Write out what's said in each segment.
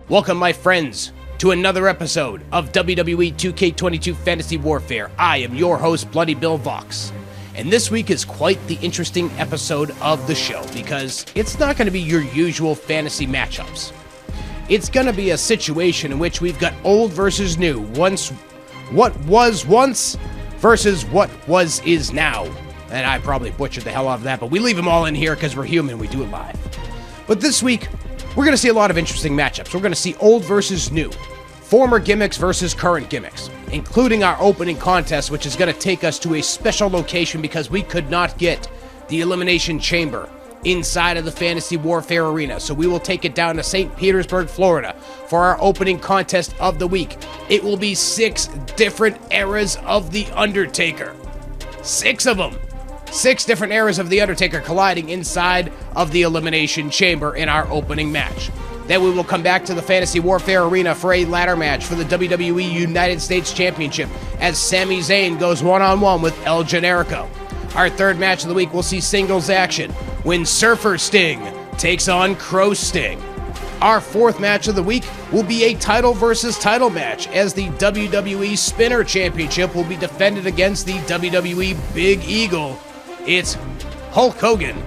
Welcome, my friends, to another episode of WWE 2K22 Fantasy Warfare. I am your host, Bloody Bill Vox, and this week is quite the interesting episode of the show because it's not going to be your usual fantasy matchups. It's going to be a situation in which we've got old versus new, what was once versus what is now. And I probably butchered the hell out of that, but we leave them all in here because we're human, we do it live. But this week, we're going to see a lot of interesting matchups. We're going to see old versus new, former gimmicks versus current gimmicks, including our opening contest, which is going to take us to a special location because we could not get the Elimination Chamber inside of the Fantasy Warfare Arena. So we will take it down to St. Petersburg, Florida for our opening contest of the week. It will be 6 different eras of The Undertaker. 6 of them. 6 different eras of The Undertaker colliding inside of the Elimination Chamber in our opening match. Then we will come back to the Fantasy Warfare Arena for a ladder match for the WWE United States Championship as Sami Zayn goes one-on-one with El Generico. Our third match of the week will see singles action when Surfer Sting takes on Crow Sting. Our fourth match of the week will be a title versus title match as the WWE Spinner Championship will be defended against the WWE Big Eagle. It's Hulk Hogan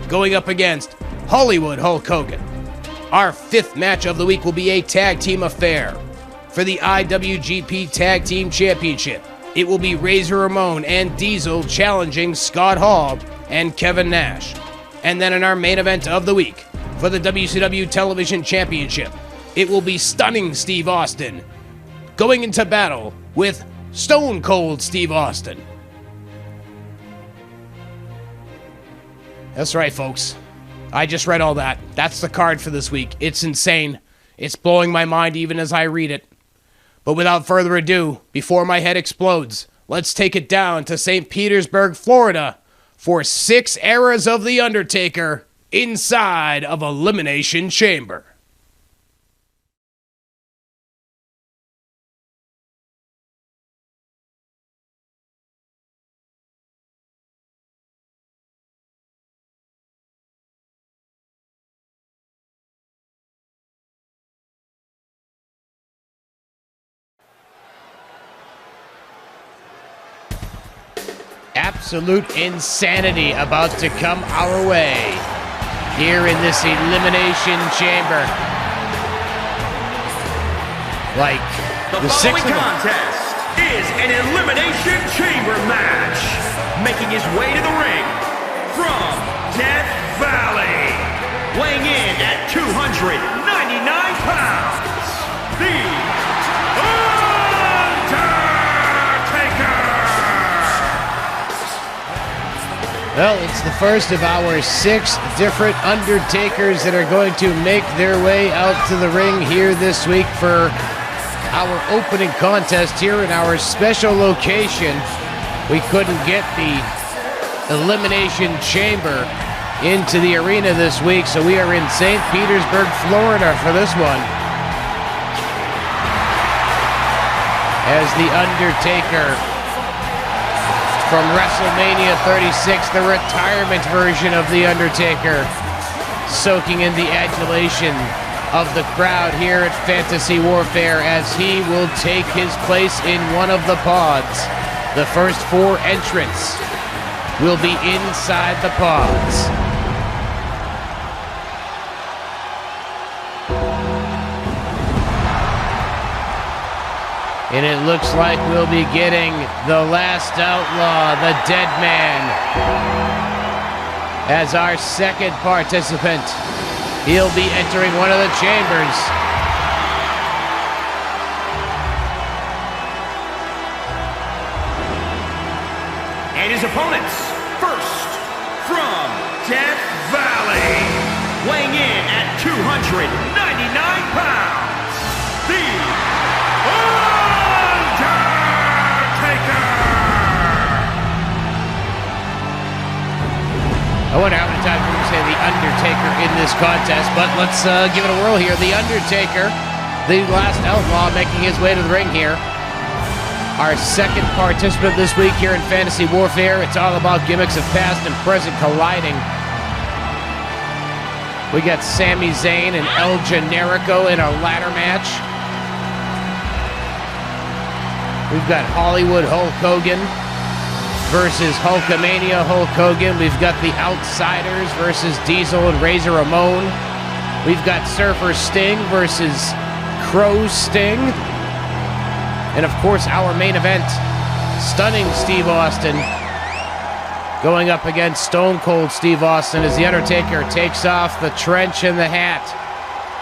going up against Hollywood Hulk Hogan. Our fifth match of the week will be a tag team affair for the IWGP Tag Team Championship. It will be Razor Ramon and Diesel challenging Scott Hall and Kevin Nash. And then in our main event of the week for the WCW Television Championship, it will be Stunning Steve Austin going into battle with Stone Cold Steve Austin. That's right, folks. I just read all that. That's the card for this week. It's insane. It's blowing my mind even as I read it. But without further ado, before my head explodes, let's take it down to St. Petersburg, Florida for 6 eras of The Undertaker inside of Elimination Chamber. Absolute insanity about to come our way here in this Elimination Chamber. Like the following contest is an Elimination Chamber match. Making his way to the ring from Death Valley, weighing in at 299 pounds, the Well, it's the first of our 6 different Undertakers that are going to make their way out to the ring here this week for our opening contest here in our special location. We couldn't get the Elimination Chamber into the arena this week, so we are in St. Petersburg, Florida for this one. As the Undertaker from WrestleMania 36, the retirement version of the Undertaker, soaking in the adulation of the crowd here at Fantasy Warfare as he will take his place in one of the pods. The first 4 entrants will be inside the pods. And it looks like we'll be getting the last outlaw, the Dead Man, as our second participant. He'll be entering one of the chambers. And his opponents, first, from Death Valley, weighing in at 299 pounds, the I wonder how many times we're going to say The Undertaker in this contest, but let's give it a whirl here. The Undertaker, the last outlaw, making his way to the ring here. Our second participant this week here in Fantasy Warfare. It's all about gimmicks of past and present colliding. We got Sami Zayn and El Generico in a ladder match. We've got Hollywood Hulk Hogan versus Hulkamania Hulk Hogan. We've got the Outsiders versus Diesel and Razor Ramon. We've got Surfer Sting versus Crow Sting. And of course, our main event, Stunning Steve Austin going up against Stone Cold Steve Austin as The Undertaker takes off the trench and the hat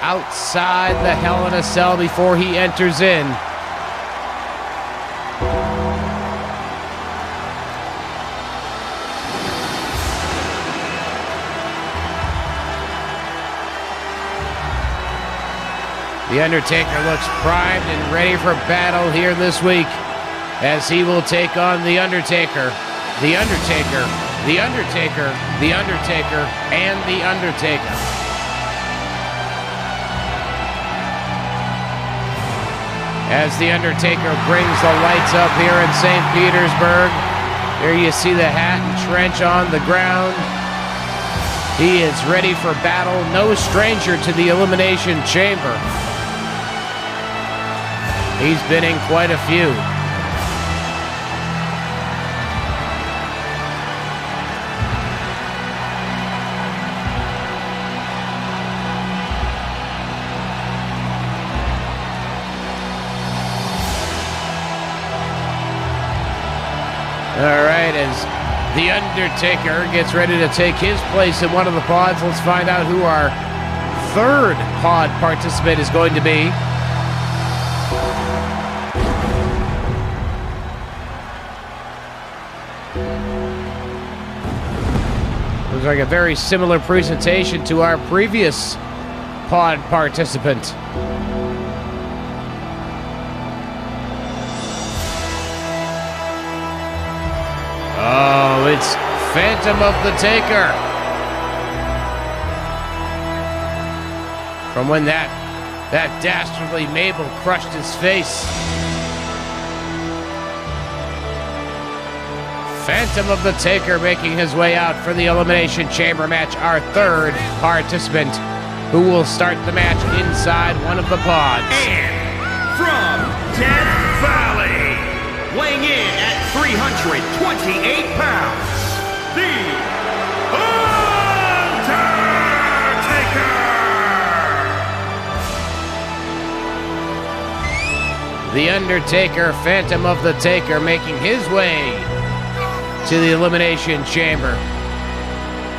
outside the Hell in a Cell before he enters in. The Undertaker looks primed and ready for battle here this week as he will take on The Undertaker, The Undertaker, The Undertaker, The Undertaker, and The Undertaker. As The Undertaker brings the lights up here in St. Petersburg, here you see the hat and trench on the ground. He is ready for battle, no stranger to the Elimination Chamber. He's been in quite a few. All right, as The Undertaker gets ready to take his place in one of the pods, let's find out who our third pod participant is going to be. Looks like a very similar presentation to our previous pod participant. Oh, it's Phantom of the Taker. From when that dastardly Mabel crushed his face. Phantom of the Taker making his way out for the Elimination Chamber match, our third participant, who will start the match inside one of the pods. And from Death Valley, weighing in at 328 pounds, the Undertaker! The Undertaker, Phantom of the Taker, making his way to the Elimination Chamber.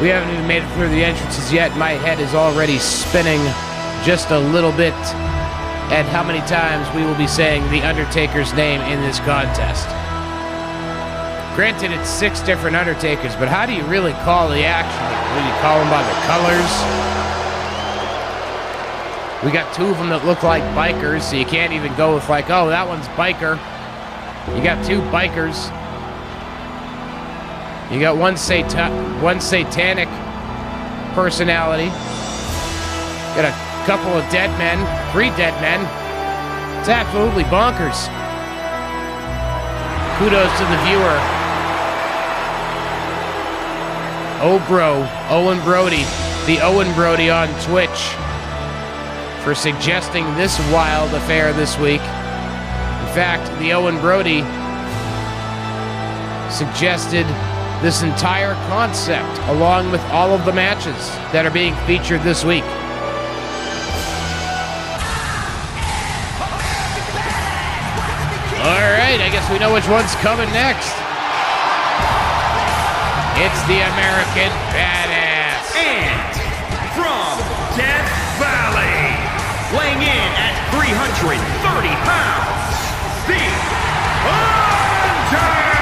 We haven't even made it through the entrances yet. My head is already spinning just a little bit at how many times we will be saying The Undertaker's name in this contest. Granted, it's 6 different Undertakers, but how do you really call the action? Do you call them by the colors? We got 2 of them that look like bikers, so you can't even go with like, oh, that one's biker. You got 2 bikers. You got one satanic personality. Got a couple of dead men, 3 dead men. It's absolutely bonkers. Kudos to the viewer. Oh, bro, Owen Brody, the Owen Brody on Twitch, for suggesting this wild affair this week. In fact, the Owen Brody suggested this entire concept along with all of the matches that are being featured this week. All right, I guess we know which one's coming next. It's the American Badass. And from Death Valley, weighing in at 330 pounds, the Undertaker!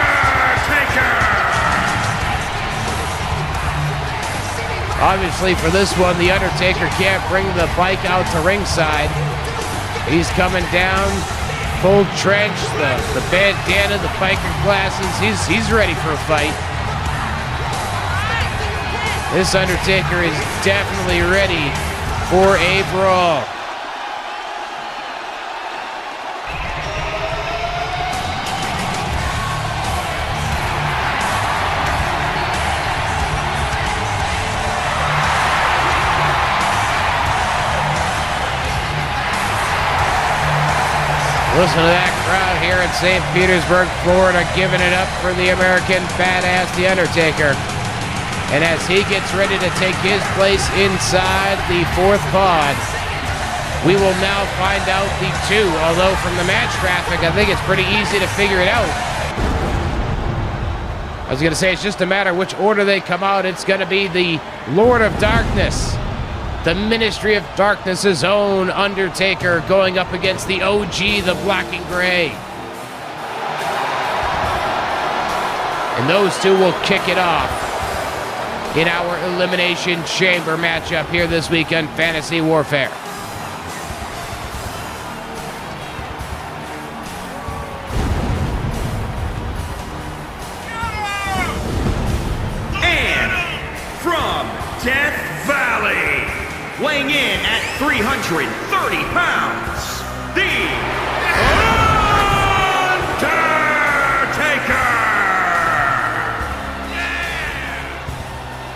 Obviously, for this one, the Undertaker can't bring the bike out to ringside. He's coming down, full trench, the bandana, the biker glasses. He's ready for a fight. This Undertaker is definitely ready for a brawl. Listen to that crowd here in St. Petersburg, Florida, giving it up for the American Badass, the Undertaker. And as he gets ready to take his place inside the 4th pod, we will now find out the 2. Although from the match graphic, I think it's pretty easy to figure it out. I was going to say, it's just a matter of which order they come out. It's going to be the Lord of Darkness, the Ministry of Darkness's own Undertaker, going up against the OG, the Black and Gray. And those 2 will kick it off in our Elimination Chamber matchup here this week on Fantasy Warfare. And from Death Valley, weighing in at 330 pounds, the Undertaker!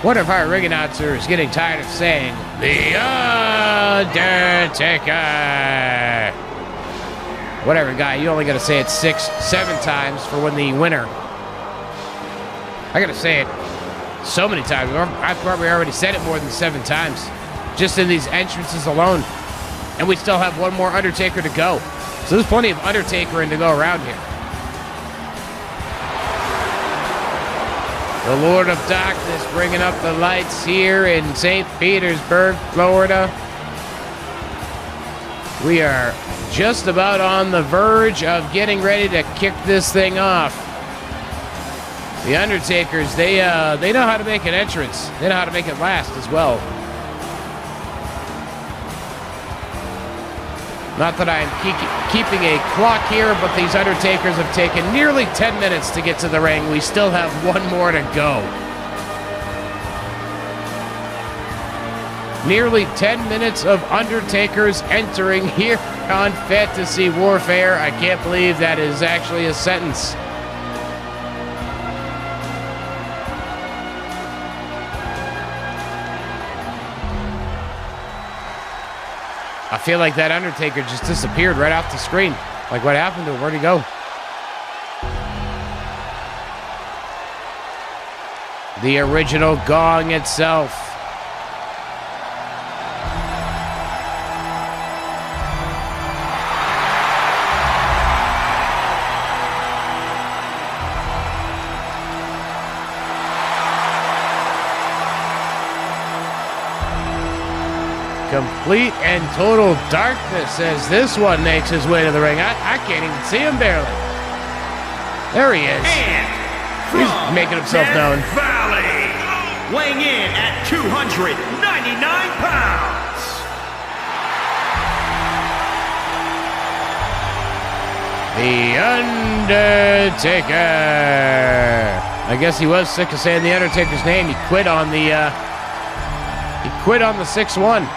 One of our ring announcers getting tired of saying, The Undertaker. Whatever, guy, you only got to say it 6, 7 times for when the winner. I got to say it so many times. I probably already said it more than 7 times, just in these entrances alone. And we still have one more Undertaker to go. So there's plenty of Undertakering to go around here. The Lord of Darkness bringing up the lights here in St. Petersburg, Florida. We are just about on the verge of getting ready to kick this thing off. The Undertakers, they know how to make an entrance. They know how to make it last as well. Not that I'm keeping a clock here, but these Undertakers have taken nearly 10 minutes to get to the ring. We still have 1 more to go. Nearly 10 minutes of Undertakers entering here on Fantasy Warfare. I can't believe that is actually a sentence. I feel like that Undertaker just disappeared right off the screen. Like, what happened to him? Where'd he go? The original gong itself. Complete and total darkness as this one makes his way to the ring. I can't even see him barely. There he is. And he's making himself known. Valley, weighing in at 299 pounds. The Undertaker. I guess he was sick of saying the Undertaker's name. He quit on the quit on the 6-1.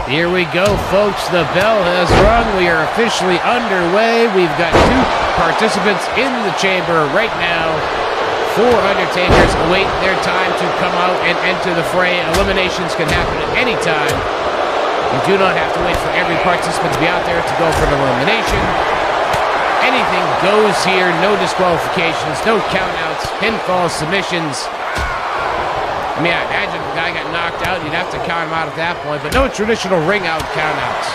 Here we go, folks. The bell has rung. We are officially underway. We've got 2 participants in the chamber right now. 4 Undertakers await their time to come out and enter the fray. Eliminations can happen at any time. You do not have to wait for every participant to be out there to go for an elimination. Anything goes here. No disqualifications, no countouts, pinfalls, submissions. I mean, I imagine if the guy got knocked out, you'd have to count him out at that point, but no traditional ring out countouts.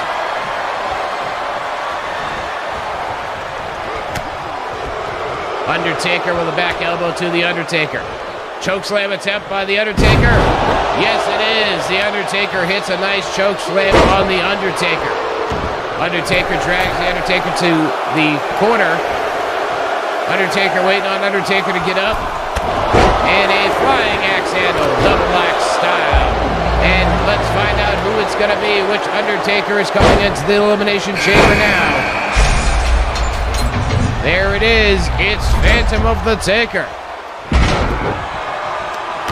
Undertaker with a back elbow to the Undertaker. Chokeslam attempt by the Undertaker. Yes, it is. The Undertaker hits a nice chokeslam on the Undertaker. Undertaker drags the Undertaker to the corner. Undertaker waiting on Undertaker to get up. And a flying axe handle, double axe style. And let's find out who it's going to be. Which Undertaker is coming into the Elimination Chamber now. There it is. It's Phantom of the Taker.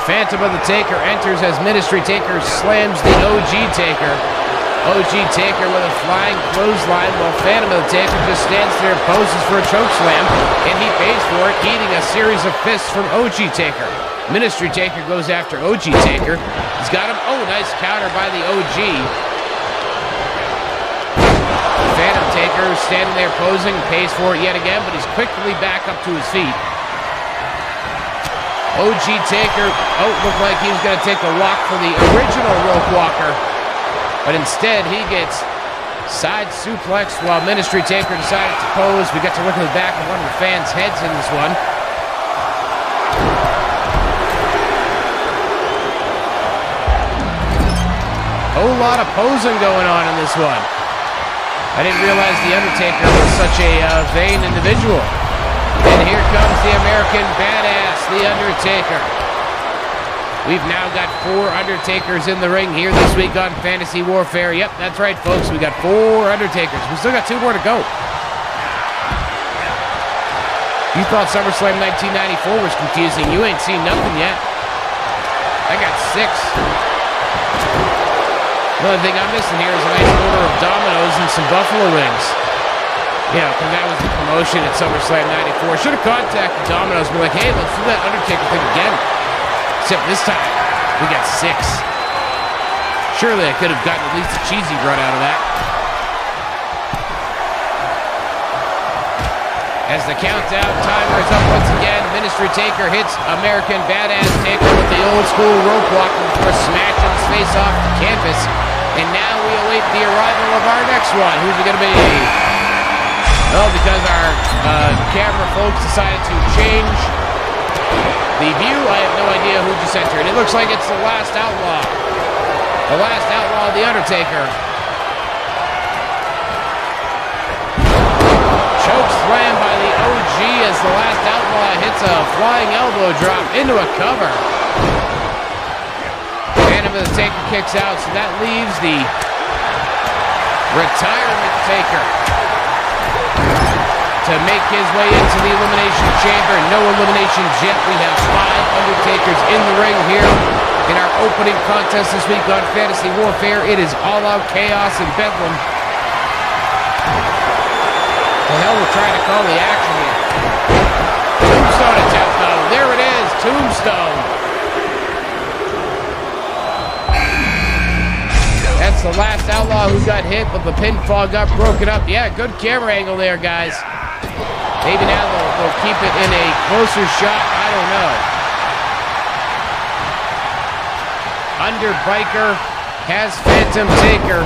Phantom of the Taker enters as Ministry Taker slams the OG Taker. OG Taker with a flying clothesline while Phantom of the Taker just stands there and poses for a chokeslam, and he pays for it, eating a series of fists from OG Taker. Ministry Taker goes after OG Taker. He's got him. Oh, nice counter by the OG. Phantom Taker standing there posing, pays for it yet again, but he's quickly back up to his feet. OG Taker, looked like he was going to take a walk for the original rope walker. But instead, he gets side suplexed while Ministry Taker decided to pose. We get to look at the back of one of the fans' heads in this one. Whole lot of posing going on in this one. I didn't realize the Undertaker was such a vain individual. And here comes the American Badass, the Undertaker. We've now got 4 Undertakers in the ring here this week on Fantasy Warfare. Yep, that's right, folks. We got 4 Undertakers. We still got 2 more to go. You thought SummerSlam 1994 was confusing. You ain't seen nothing yet. I got 6. The only thing I'm missing here is a nice order of Dominoes and some buffalo wings. You know, because that was the promotion at SummerSlam 94. Should have contacted Dominoes and be like, hey, let's do that Undertaker thing again. Except this time, we got 6. Surely I could have gotten at least a cheesy run out of that. As the countdown timer is up once again, Ministry Taker hits American Badass Taker with the old school rope walk before smashing his face off the canvas. And now we await the arrival of our next one. Who's it going to be? Well, because our camera folks decided to change the view, I have no idea who just entered. It looks like it's the Last Outlaw. The Last Outlaw, the Undertaker. Choke slam by the OG as the Last Outlaw hits a flying elbow drop into a cover. Phantom of the Taker kicks out, so that leaves the Retirement Taker to make his way into the Elimination Chamber. No eliminations yet. We have 5 Undertakers in the ring here in our opening contest this week on Fantasy Warfare. It is all-out chaos and bedlam. The hell we're trying to call the action here. Tombstone attempt, though. There it is. Tombstone. That's the Last Outlaw who got hit, but the pinfall got broken up. Yeah, good camera angle there, guys. Maybe now they'll keep it in a closer shot. I don't know. Underbiker has Phantom Taker.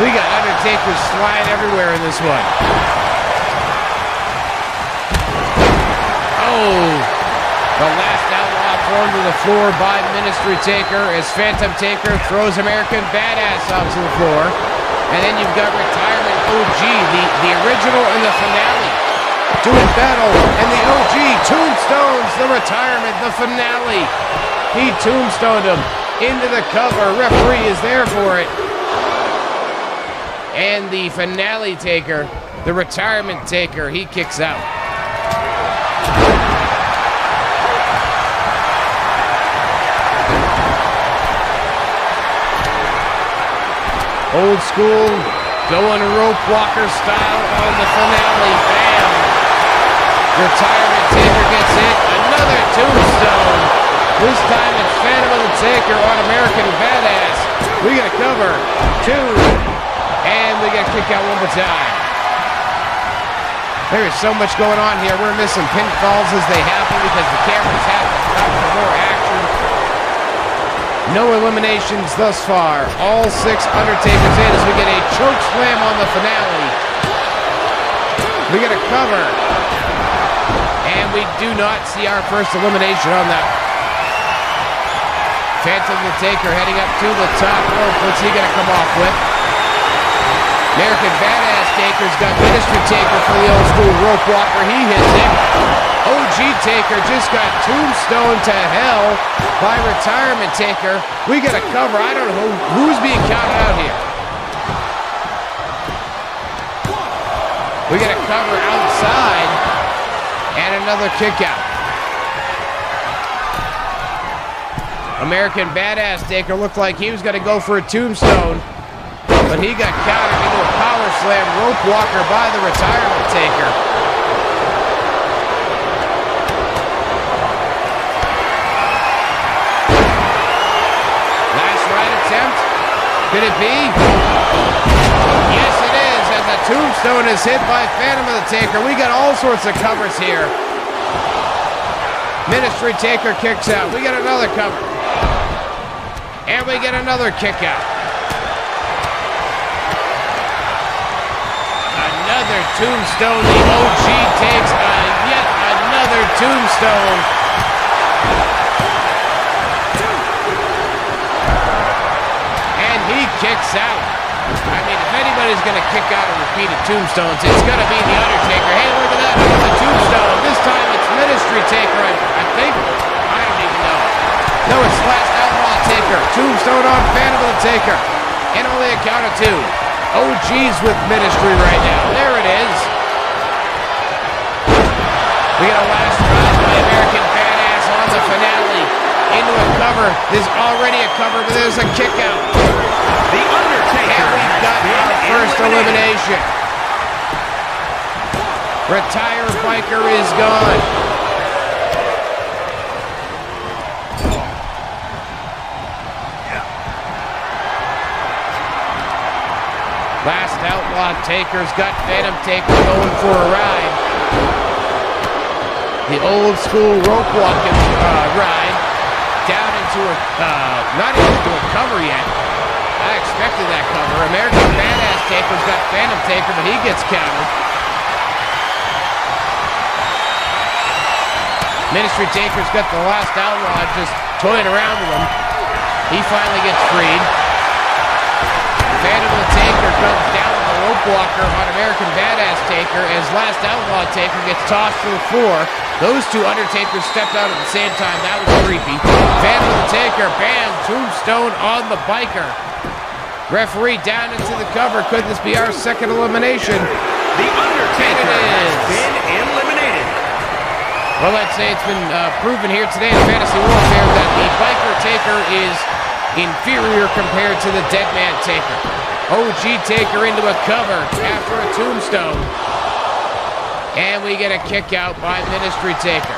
We got Undertaker flying everywhere in this one. Oh, the last outlaw thrown to the floor by Ministry Taker as Phantom Taker throws American Badass out to the floor. And then you've got Retirement OG, the original and the finale, doing battle. And the OG tombstones the Retirement, the finale. He tombstoned him into the cover. Referee is there for it. And the finale Taker, the Retirement Taker, he kicks out. Old school, going rope walker style on the finale. Bam! Retirement Taker gets hit. Another tombstone. This time it's Phantom of the Taker on American Badass. We got a cover. 2. And we got to kick out one more time. There is so much going on here. We're missing pinfalls as they happen because the cameras have to cut for more action. No eliminations thus far. All 6 Undertakers in as we get a choke slam on the finale. We get a cover. And we do not see our first elimination on that. Phantom the Taker heading up to the top rope. What's he going to come off with? American Badass Taker's got Ministry Taker for the old school rope walker. He hits it. OG Taker just got tombstone to hell by Retirement Taker. We get a cover. I don't know who's being counted out here. We get a cover outside and another kick out. American Badass Taker looked like he was going to go for a tombstone, but he got countered into a power slam rope walker by the Retirement Taker. Last right attempt. Could it be? Yes, it is. And the tombstone is hit by Phantom of the Taker. We got all sorts of covers here. Ministry Taker kicks out. We get another cover. And we get another kick out. Another tombstone. The OG takes yet another tombstone. And he kicks out. I mean, if anybody's going to kick out of repeated tombstones, it's going to be the Undertaker. Hey, look at that. Another tombstone. This time it's Ministry Taker, I think. I don't even know. No, it's Last Outlaw Taker. Tombstone on Phantom of the Taker. And only a count of 2. OG's with Ministry right now. There it is. We got a last ride by American Badass on the finale. Into a cover. There's already a cover, but there's a kick out. The Undertaker. And we've got our first elimination. Retire Biker is gone. Last Outlaw Taker's got Phantom Taker going for a ride. The old school rope walking ride down into a, not even into a cover yet. I expected that cover. American Badass Taker's got Phantom Taker, but he gets countered. Ministry Taker's got the Last Outlaw just toying around with him. He finally gets freed. Phantom of the Taker comes down with the rope walker on American Badass Taker as Last Outlaw Taker gets tossed to the floor. Those 2 Undertakers stepped out at the same time. That was creepy. Phantom of the Taker, bam, tombstone on the Biker. Referee down into the cover. Could this be our second elimination? The Undertaker has been eliminated. Well, let's say it's been proven here today in Fantasy Warfare that the Biker Taker is inferior compared to the Deadman Taker. OG Taker into a cover after a tombstone. And we get a kick out by Ministry Taker.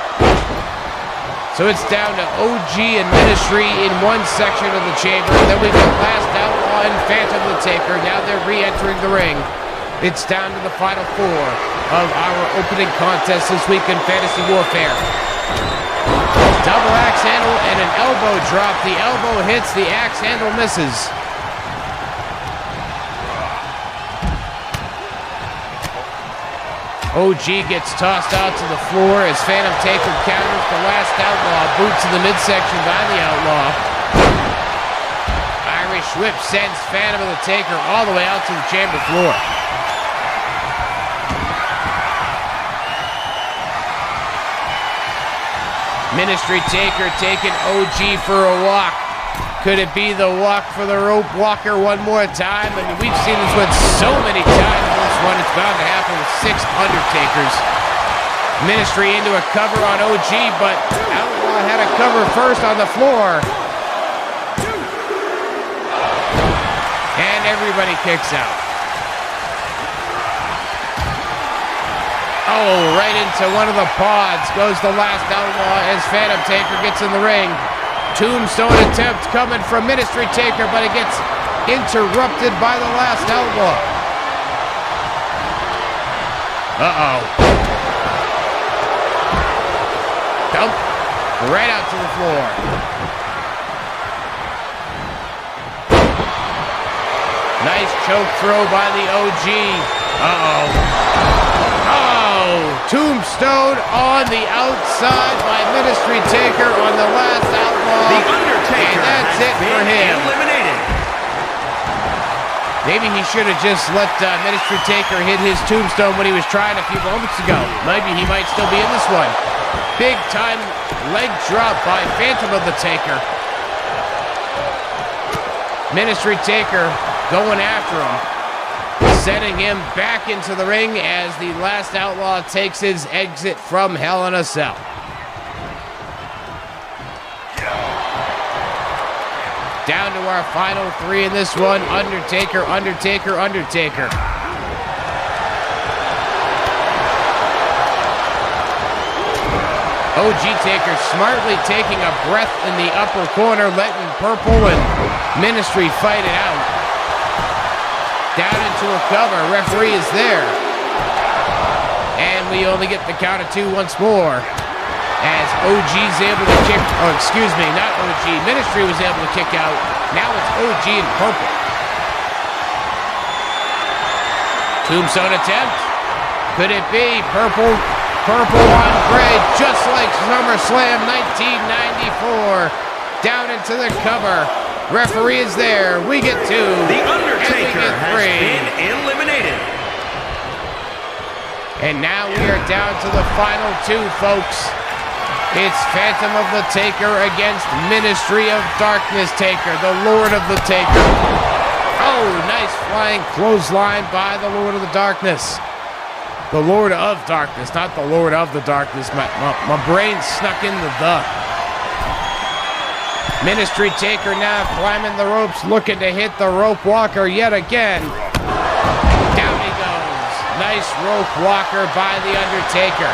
So it's down to OG and Ministry in one section of the chamber. Then we've got Last Outlaw and Phantom of the Taker. Now they're re-entering the ring. It's down to the final 4 of our opening contest this week in Fantasy Warfare. Double axe handle and an elbow drop. The elbow hits, the axe handle misses. OG gets tossed out to the floor as Phantom Taker counters the Last Outlaw. Boot to the midsection by the Outlaw. Irish whip sends Phantom of the Taker all the way out to the chamber floor. Ministry Taker taking OG for a walk. Could it be the walk for the rope walker one more time? I mean, we've seen this one so many times. This one, it's bound to happen with 6 Undertakers. Ministry into a cover on OG, but Outlaw had a cover first on the floor. And everybody kicks out. Oh, right into one of the pods goes the Last Outlaw as Phantom Taker gets in the ring. Tombstone attempt coming from Ministry Taker, but it gets interrupted by the Last Outlaw. Uh-oh. Dump right out to the floor. Nice choke throw by the OG. Uh-oh. Tombstone on the outside by Ministry Taker on the Last Outlaw. The Undertaker, and that's it for him. Eliminated. Maybe he should have just let Ministry Taker hit his Tombstone when he was trying a few moments ago. Maybe he might still be in this one. Big time leg drop by Phantom of the Taker. Ministry Taker going after him, sending him back into the ring as the Last Outlaw takes his exit from Hell in a Cell. Down to our final 3 in this one. Undertaker, Undertaker, Undertaker. OG Taker smartly taking a breath in the upper corner, letting Purple and Ministry fight it out. Down into a cover. Referee is there. And we only get the count of 2 once more. As OG's able to kick, oh, excuse me, not OG. Ministry was able to kick out. Now it's OG and Purple. Tombstone attempt. Could it be Purple? Purple on gray, just like SummerSlam 1994. Down into the cover. Referee is there. We get 2. The Undertaker and has been eliminated. And now we are down to the final 2, folks. It's Phantom of the Taker against Ministry of Darkness Taker, the Lord of the Taker. Oh, nice flying clothesline by the Lord of the Darkness. The Lord of Darkness, not the Lord of the Darkness. My brain snuck in the. Ministry Taker now climbing the ropes, looking to hit the rope walker yet again. Down he goes. Nice rope walker by the Undertaker.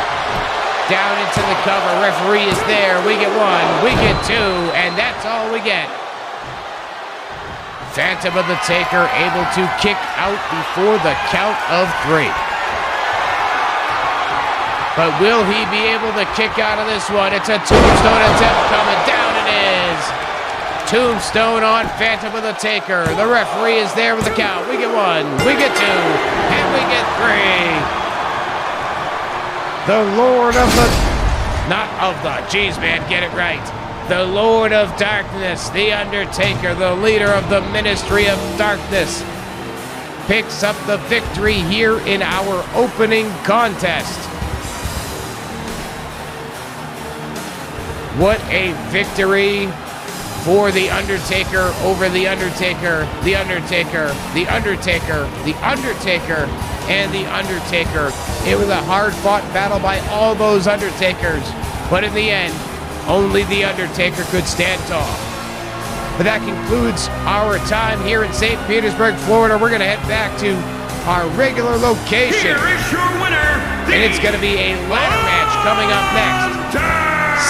Down into the cover. Referee is there. We get 1, we get 2, and that's all we get. Phantom of the Taker able to kick out before the count of 3. But will he be able to kick out of this one? It's a Tombstone attempt coming down. It is. Tombstone on Phantom of the Taker. The referee is there with the count. We get 1, we get 2, and we get 3. The Lord of the... Not of the... Jeez, man, get it right. The Lord of Darkness, the Undertaker, the leader of the Ministry of Darkness, picks up the victory here in our opening contest. What a victory for the Undertaker over the Undertaker, the Undertaker, the Undertaker, the Undertaker, and the Undertaker. It was a hard-fought battle by all those Undertakers, but in the end, only the Undertaker could stand tall. But that concludes our time here in St. Petersburg, Florida. We're going to head back to our regular location. Here is your winner, and it's going to be a ladder match coming up next.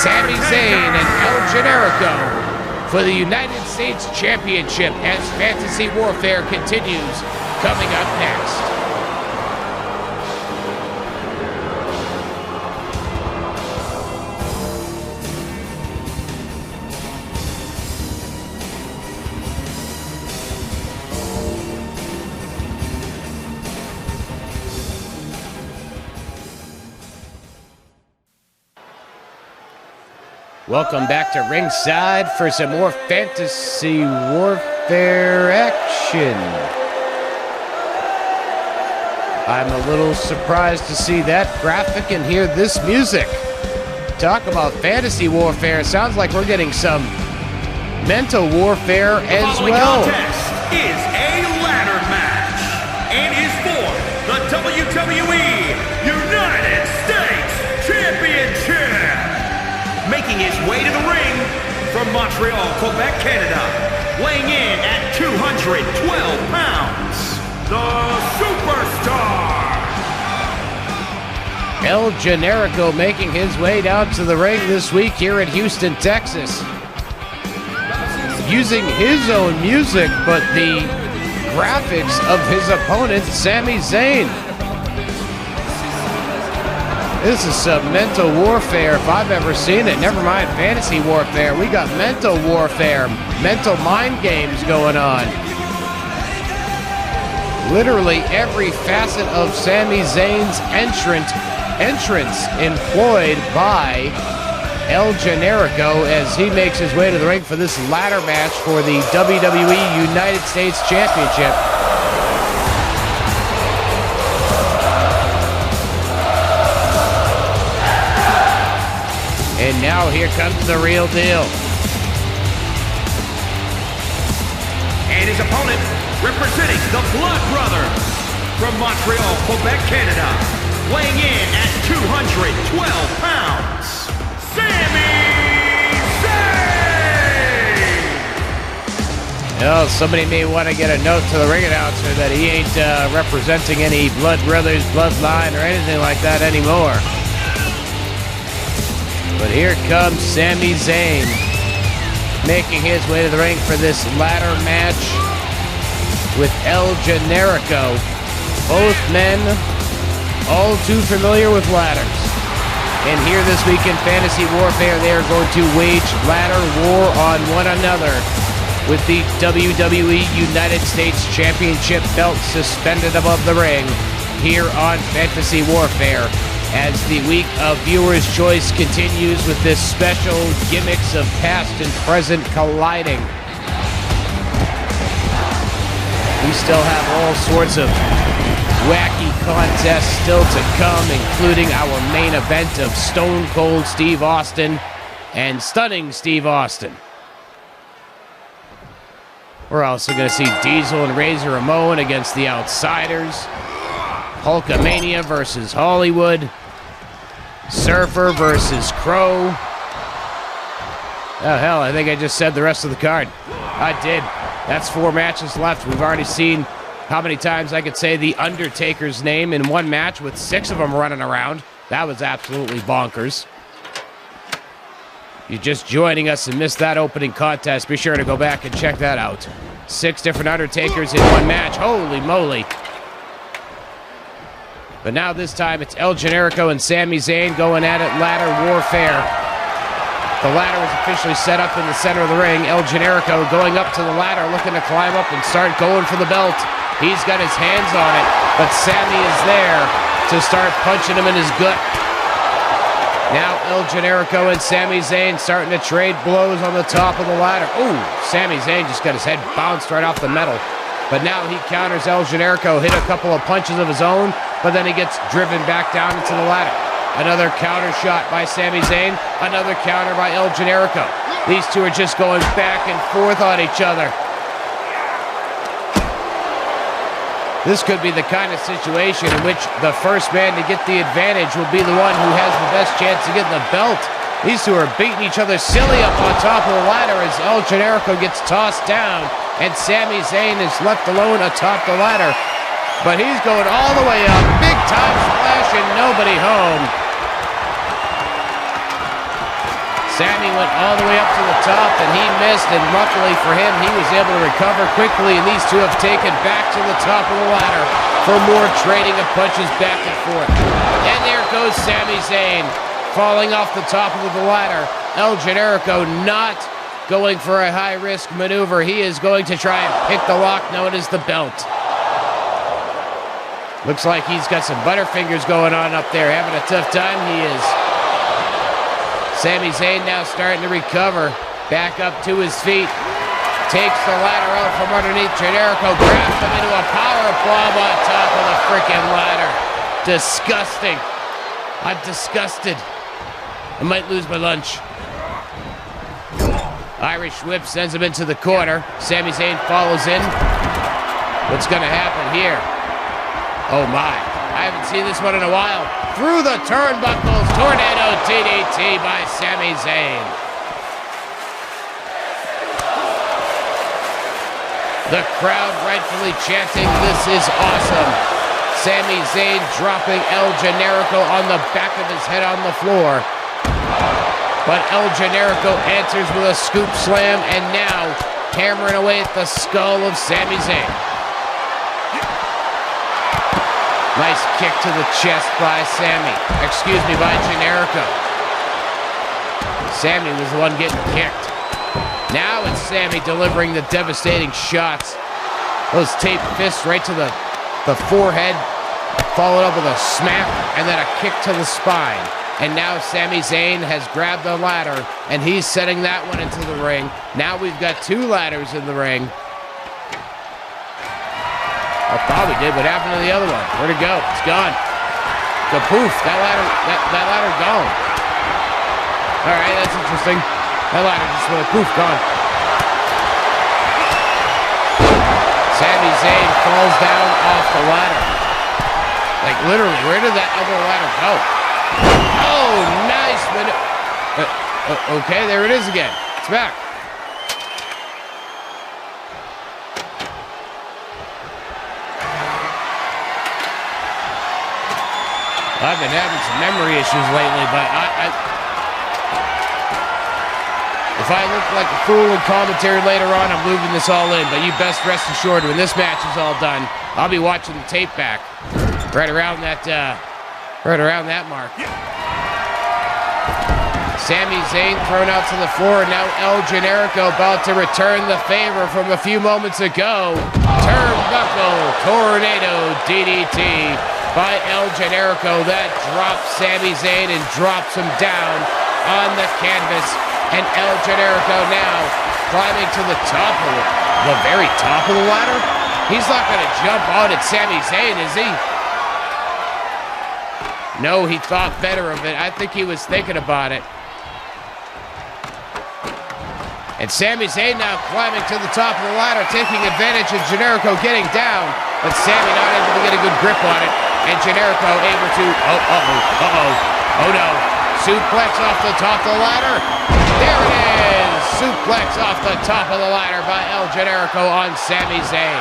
Sami Zayn and El Generico for the United States Championship as Fantasy Warfare continues coming up next. Welcome back to ringside for some more fantasy warfare action. I'm a little surprised to see that graphic and hear this music. Talk about fantasy warfare. Sounds like we're getting some mental warfare as well. The contest is a ladder match and is for the WWE United States Championship. Making his way to the ring from Montreal, Quebec, Canada, weighing in at 212 pounds, the Superstar. El Generico making his way down to the ring this week here in Houston, Texas. Using his own music, but the graphics of his opponent, Sami Zayn. This is some mental warfare if I've ever seen it. Never mind fantasy warfare. We got mental warfare, mental mind games going on. Literally every facet of Sami Zayn's entrance employed by El Generico as he makes his way to the ring for this ladder match for the WWE United States Championship. And now here comes the real deal. And his opponent, representing the Blood Brothers from Montreal, Quebec, Canada, weighing in at 212 pounds, Sami Zayn! Well, somebody may want to get a note to the ring announcer that he ain't representing any Blood Brothers bloodline or anything like that anymore. But here comes Sami Zayn, making his way to the ring for this ladder match with El Generico. Both men all too familiar with ladders. And here this week in Fantasy Warfare, they are going to wage ladder war on one another with the WWE United States Championship belt suspended above the ring here on Fantasy Warfare. As the week of Viewer's Choice continues with this special gimmicks of past and present colliding. We still have all sorts of wacky contests still to come, including our main event of Stone Cold Steve Austin and Stunning Steve Austin. We're also going to see Diesel and Razor Ramon against the Outsiders. Hulkamania versus Hollywood. Surfer versus Crow. Oh, hell, I think I just said the rest of the card. I did. That's 4 matches left. We've already seen how many times I could say the Undertaker's name in one match with 6 of them running around. That was absolutely bonkers. If you're just joining us and missed that opening contest, be sure to go back and check that out. 6 different Undertakers in one match. Holy moly. But now this time it's El Generico and Sami Zayn going at it, ladder warfare. The ladder is officially set up in the center of the ring. El Generico going up to the ladder, looking to climb up and start going for the belt. He's got his hands on it, but Sami is there to start punching him in his gut. Now El Generico and Sami Zayn starting to trade blows on the top of the ladder. Ooh, Sami Zayn just got his head bounced right off the metal. But now he counters El Generico, hit a couple of punches of his own, but then he gets driven back down into the ladder. Another counter shot by Sami Zayn, another counter by El Generico. These two are just going back and forth on each other. This could be the kind of situation in which the first man to get the advantage will be the one who has the best chance to get the belt. These two are beating each other silly up on top of the ladder as El Generico gets tossed down and Sami Zayn is left alone atop the ladder. But he's going all the way up, big time splash and nobody home. Sami went all the way up to the top and he missed, and luckily for him, he was able to recover quickly, and these two have taken back to the top of the ladder for more trading of punches back and forth. And there goes Sami Zayn, falling off the top of the ladder. El Generico not going for a high-risk maneuver. He is going to try and pick the lock known as the belt. Looks like he's got some butterfingers going on up there, having a tough time. He is Sami Zayn now starting to recover. Back up to his feet. Takes the ladder out from underneath Generico. Grabs him into a power bomb on top of the freaking ladder. Disgusting. I'm disgusted. I might lose my lunch. Irish whip sends him into the corner. Sami Zayn follows in. What's going to happen here? Oh my. I haven't seen this one in a while. Through the turnbuckles. Tornado DDT by Sami Zayn. The crowd rightfully chanting, "This is awesome." Sami Zayn dropping El Generico on the back of his head on the floor. But El Generico answers with a scoop slam, and now hammering away at the skull of Sami Zayn. Nice kick to the chest by Sami. Excuse me, by Generico. Sami was the one getting kicked. Now it's Sami delivering the devastating shots. Those taped fists right to the forehead, followed up with a smack, and then a kick to the spine. And now Sami Zayn has grabbed the ladder, and he's setting that one into the ring. Now we've got two ladders in the ring. I thought we did. What happened to the other one? Where'd it go? It's gone. The poof. That ladder gone. All right, that's interesting. That ladder just went poof, gone. Sami Zayn falls down off the ladder. Like literally, where did that other ladder go? Oh, nice. Okay, there it is again. It's back. I've been having some memory issues lately, but if I look like a fool in commentary later on, I'm moving this all in. But you best rest assured, when this match is all done, I'll be watching the tape back. Right around that mark. Sami Zayn thrown out to the floor. Now El Generico about to return the favor from a few moments ago. Turnbuckle Tornado DDT by El Generico. That drops Sami Zayn and drops him down on the canvas. And El Generico now climbing to the top of the very top of the ladder. He's not going to jump out at Sami Zayn, is he? No, he thought better of it. I think he was thinking about it. And Sami Zayn now climbing to the top of the ladder, taking advantage of Generico getting down. But Sami not able to get a good grip on it. And Generico able to, oh no. Suplex off the top of the ladder. There it is. Suplex off the top of the ladder by El Generico on Sami Zayn.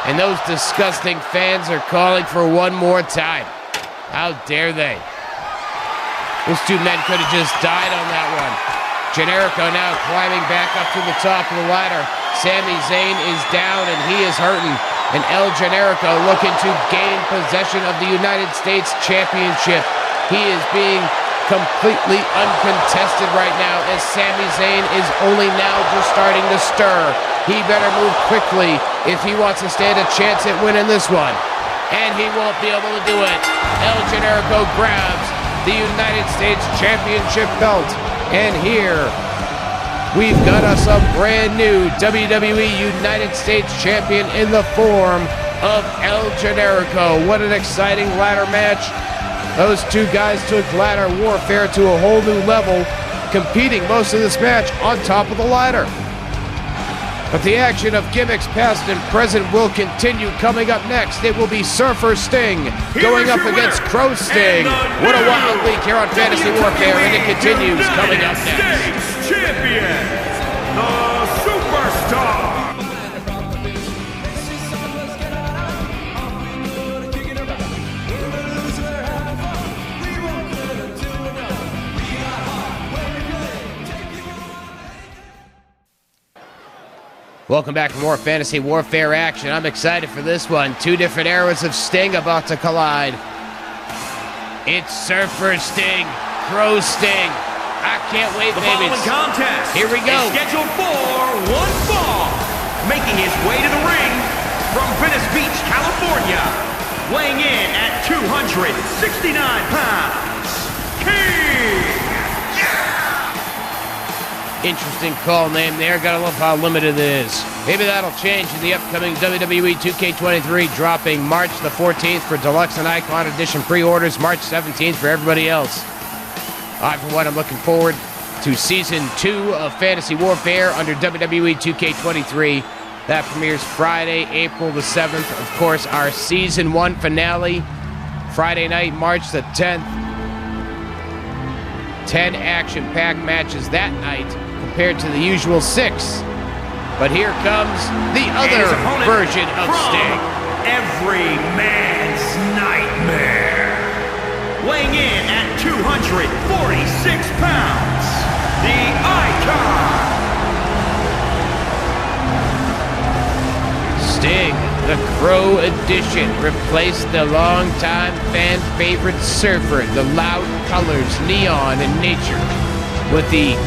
And those disgusting fans are calling for one more time. How dare they? Those two men could have just died on that one. Generico now climbing back up to the top of the ladder. Sami Zayn is down and he is hurting. And El Generico looking to gain possession of the United States Championship. He is being completely uncontested right now as Sami Zayn is only now just starting to stir. He better move quickly if he wants to stand a chance at winning this one. And he won't be able to do it. El Generico grabs the United States Championship belt. And here we've got us a brand new WWE United States Champion in the form of El Generico. What an exciting ladder match. Those two guys took ladder warfare to a whole new level, competing most of this match on top of the ladder. But the action of gimmicks past and present will continue. Coming up next, it will be Surfer Sting going up against Crow Sting. What a wild week here on Fantasy Warfare, and it continues coming up next. Champion, the Superstar. Welcome back for more Fantasy Warfare action. I'm excited for this one. Two different eras of Sting about to collide. It's Surfer Sting, Crow Sting. I can't wait, baby. The following contest Here we go. is scheduled for one fall. Making his way to the ring from Venice Beach, California. Weighing in at 269 pounds. King. Interesting call name there. Gotta love how limited it is. Maybe that'll change in the upcoming WWE 2K23, dropping March the 14th for Deluxe and Icon Edition pre-orders, March 17th for everybody else. I, for one, am looking forward to Season 2 of Fantasy Warfare under WWE 2K23. That premieres Friday, April the 7th. Of course, our Season 1 finale, Friday night, March the 10th. 10 action-packed matches that night compared to the usual 6. But here comes the other version of Sting. Every man's nightmare. Weighing in at 246 pounds, the Icon. Sting, the Crow Edition, replaced the longtime fan favorite Surfer, the loud colors, neon, and nature. With the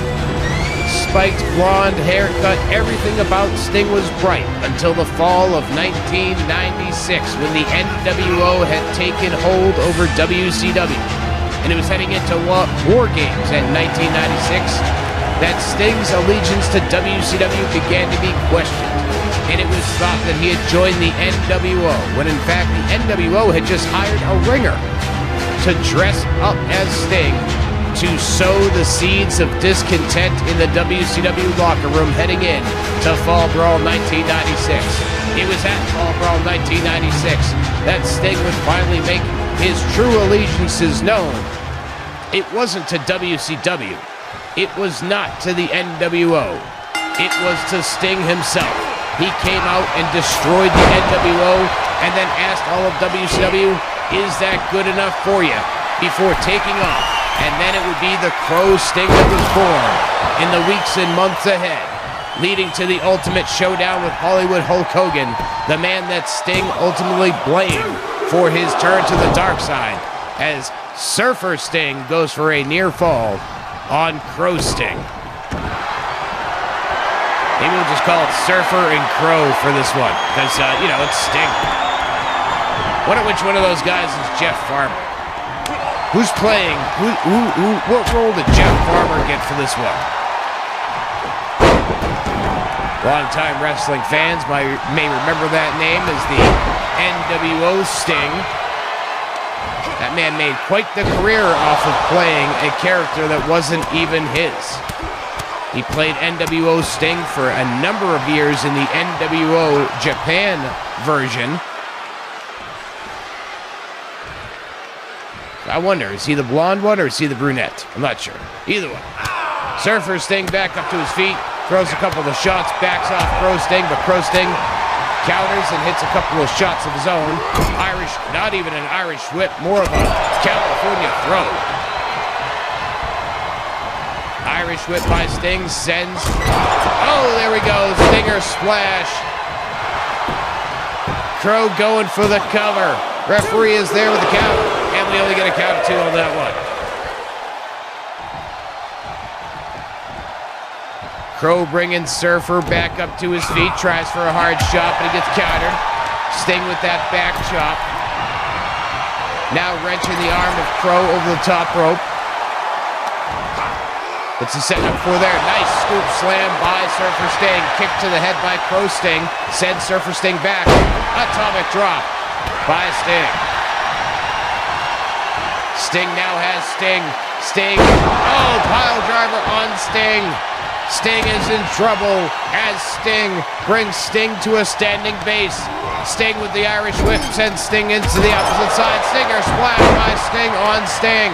spiked blonde haircut, everything about Sting was bright until the fall of 1996, when the NWO had taken hold over WCW. And it was heading into War Games in 1996 that Sting's allegiance to WCW began to be questioned. And it was thought that he had joined the NWO, when in fact the NWO had just hired a ringer to dress up as Sting to sow the seeds of discontent in the WCW locker room heading in to Fall Brawl 1996. It was at Fall Brawl 1996 that Sting would finally make his true allegiances known. It wasn't to WCW. It was not to the NWO. It was to Sting himself. He came out and destroyed the NWO and then asked all of WCW, is that good enough for you? Before taking off. And then it would be the Crow Sting that was born in the weeks and months ahead, leading to the ultimate showdown with Hollywood Hulk Hogan, the man that Sting ultimately blamed for his turn to the dark side, as Surfer Sting goes for a near fall on Crow Sting. Maybe we'll just call it Surfer and Crow for this one, because, it's Sting. Wonder which one of those guys is Jeff Farmer. Who's playing? What role did Jeff Farmer get for this one? Longtime wrestling fans may remember that name as the NWO Sting. That man made quite the career off of playing a character that wasn't even his. He played NWO Sting for a number of years in the NWO Japan version. I wonder, is he the blonde one or is he the brunette? I'm not sure. Either one. Surfer Sting back up to his feet, throws a couple of shots, backs off Crow Sting, but Crow Sting counters and hits a couple of shots of his own. Irish, not even an Irish whip, more of a California throw. Irish whip by Sting sends. Oh, there we go. Stinger splash. Crow going for the cover. Referee is there with the count. And we only get a count of 2 on that one. Crow bringing Surfer back up to his feet. Tries for a hard shot, but he gets countered. Sting with that back chop. Now wrenching the arm of Crow over the top rope. What's he setting up for there? Nice scoop slam by Surfer Sting. Kick to the head by Crow Sting. Sends Surfer Sting back. Atomic drop by Sting. Sting now has Sting. Sting. Oh, pile driver on Sting. Sting is in trouble as Sting brings Sting to a standing base. Sting with the Irish whip sends Sting into the opposite side. Stinger splash by Sting on Sting.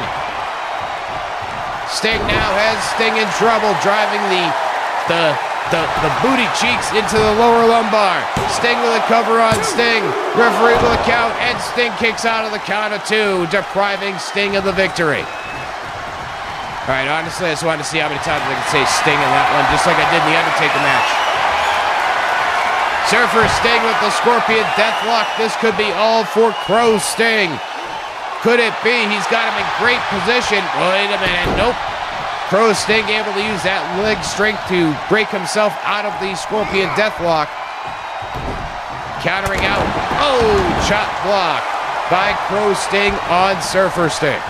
Sting now has Sting in trouble, driving the booty cheeks into the lower lumbar. Sting with a cover on Sting. Referee with a count, and Sting kicks out of the count of 2, depriving Sting of the victory. All right, honestly, I just wanted to see how many times I could say Sting in that one, just like I did in the Undertaker match. Surfer Sting with the Scorpion Deathlock. This could be all for Crow Sting. Could it be? He's got him in great position. Wait a minute. Nope. Crow Sting able to use that leg strength to break himself out of the Scorpion Deathlock. Countering out. Oh, chop block by Crow Sting on Surfer Sting.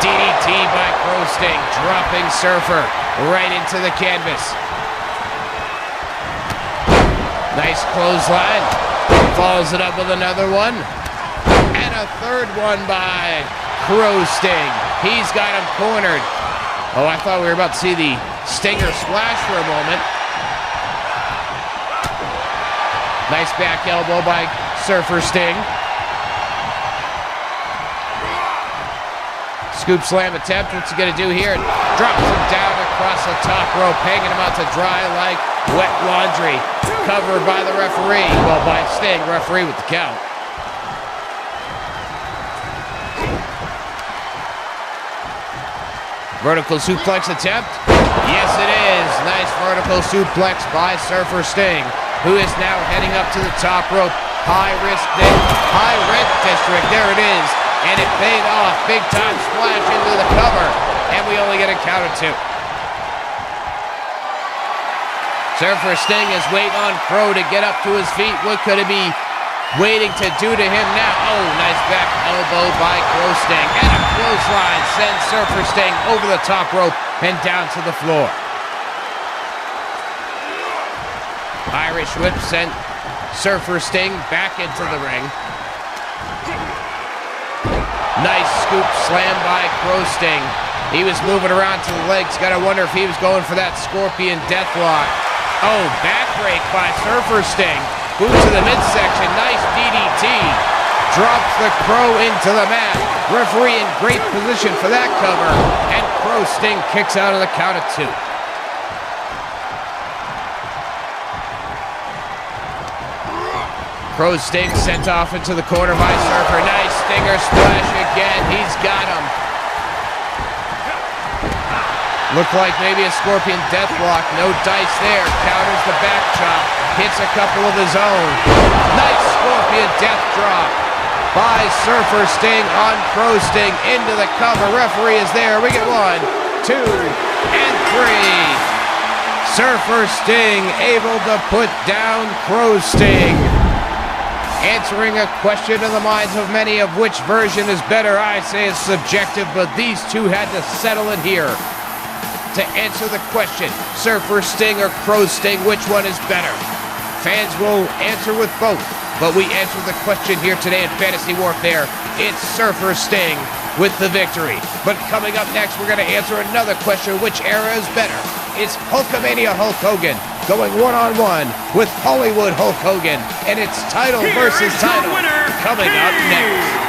DDT by Crow Sting, dropping Surfer right into the canvas. Nice clothesline. Follows it up with another one. And a third one by Crow Sting. He's got him cornered. Oh, I thought we were about to see the Stinger splash for a moment. Nice back elbow by Surfer Sting. Scoop slam attempt. What's he going to do here? Drops him down across the top rope, hanging him out to dry like wet laundry. Covered by the referee. Well, by Sting, referee with the count. Vertical suplex attempt. Yes, it is. Nice vertical suplex by Surfer Sting, who is now heading up to the top rope. High rent district. There it is. And it paid off. Big time splash into the cover. And we only get a count of 2. Surfer Sting is waiting on Crow to get up to his feet. What could it be waiting to do to him now? Oh, nice back elbow by Crow Sting. And a clothesline sends Surfer Sting over the top rope and down to the floor. Irish whip sent Surfer Sting back into the ring. Nice scoop slam by Crow Sting. He was moving around to the legs. Gotta wonder if he was going for that Scorpion Deathlock. Oh, backbreak by Surfer Sting. Moves to the midsection. Nice DDT. Drops the Crow into the mat. Referee in great position for that cover. And Crow Sting kicks out of the count of 2. Crow Sting sent off into the corner by Surfer. Nice Stinger splash again. He's got him. Looked like maybe a Scorpion Deathlock. No dice there. Counters the back chop. Hits a couple of his own. Nice Scorpion Death drop by Surfer Sting on Crow Sting into the cover. Referee is there. We get 1, 2, and 3. Surfer Sting able to put down Crow Sting. Answering a question in the minds of many of which version is better, I say it's subjective, but these two had to settle it here to answer the question, Surfer Sting or Crow Sting, which one is better? Fans will answer with both, but we answer the question here today in Fantasy Warfare. It's Surfer Sting with the victory. But coming up next, we're going to answer another question, which era is better? It's Hulkamania Hulk Hogan going one-on-one with Hollywood Hulk Hogan, and it's title versus title coming up next.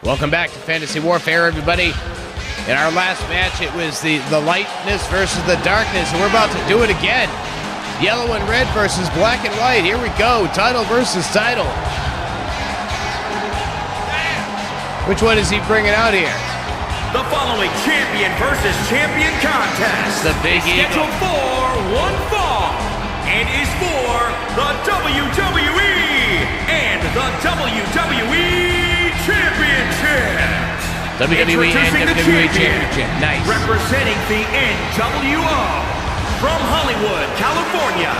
Welcome back to Fantasy Warfare, everybody. In our last match, it was the lightness versus the darkness, and we're about to do it again. Yellow and red versus black and white. Here we go. Title versus title. Which one is he bringing out here? The following champion versus champion contest. The Big Eagle. Scheduled for one fall and is for the WWE and the WWE Championship. WWE and WWE Championship. Nice. Representing the NWO from Hollywood, California,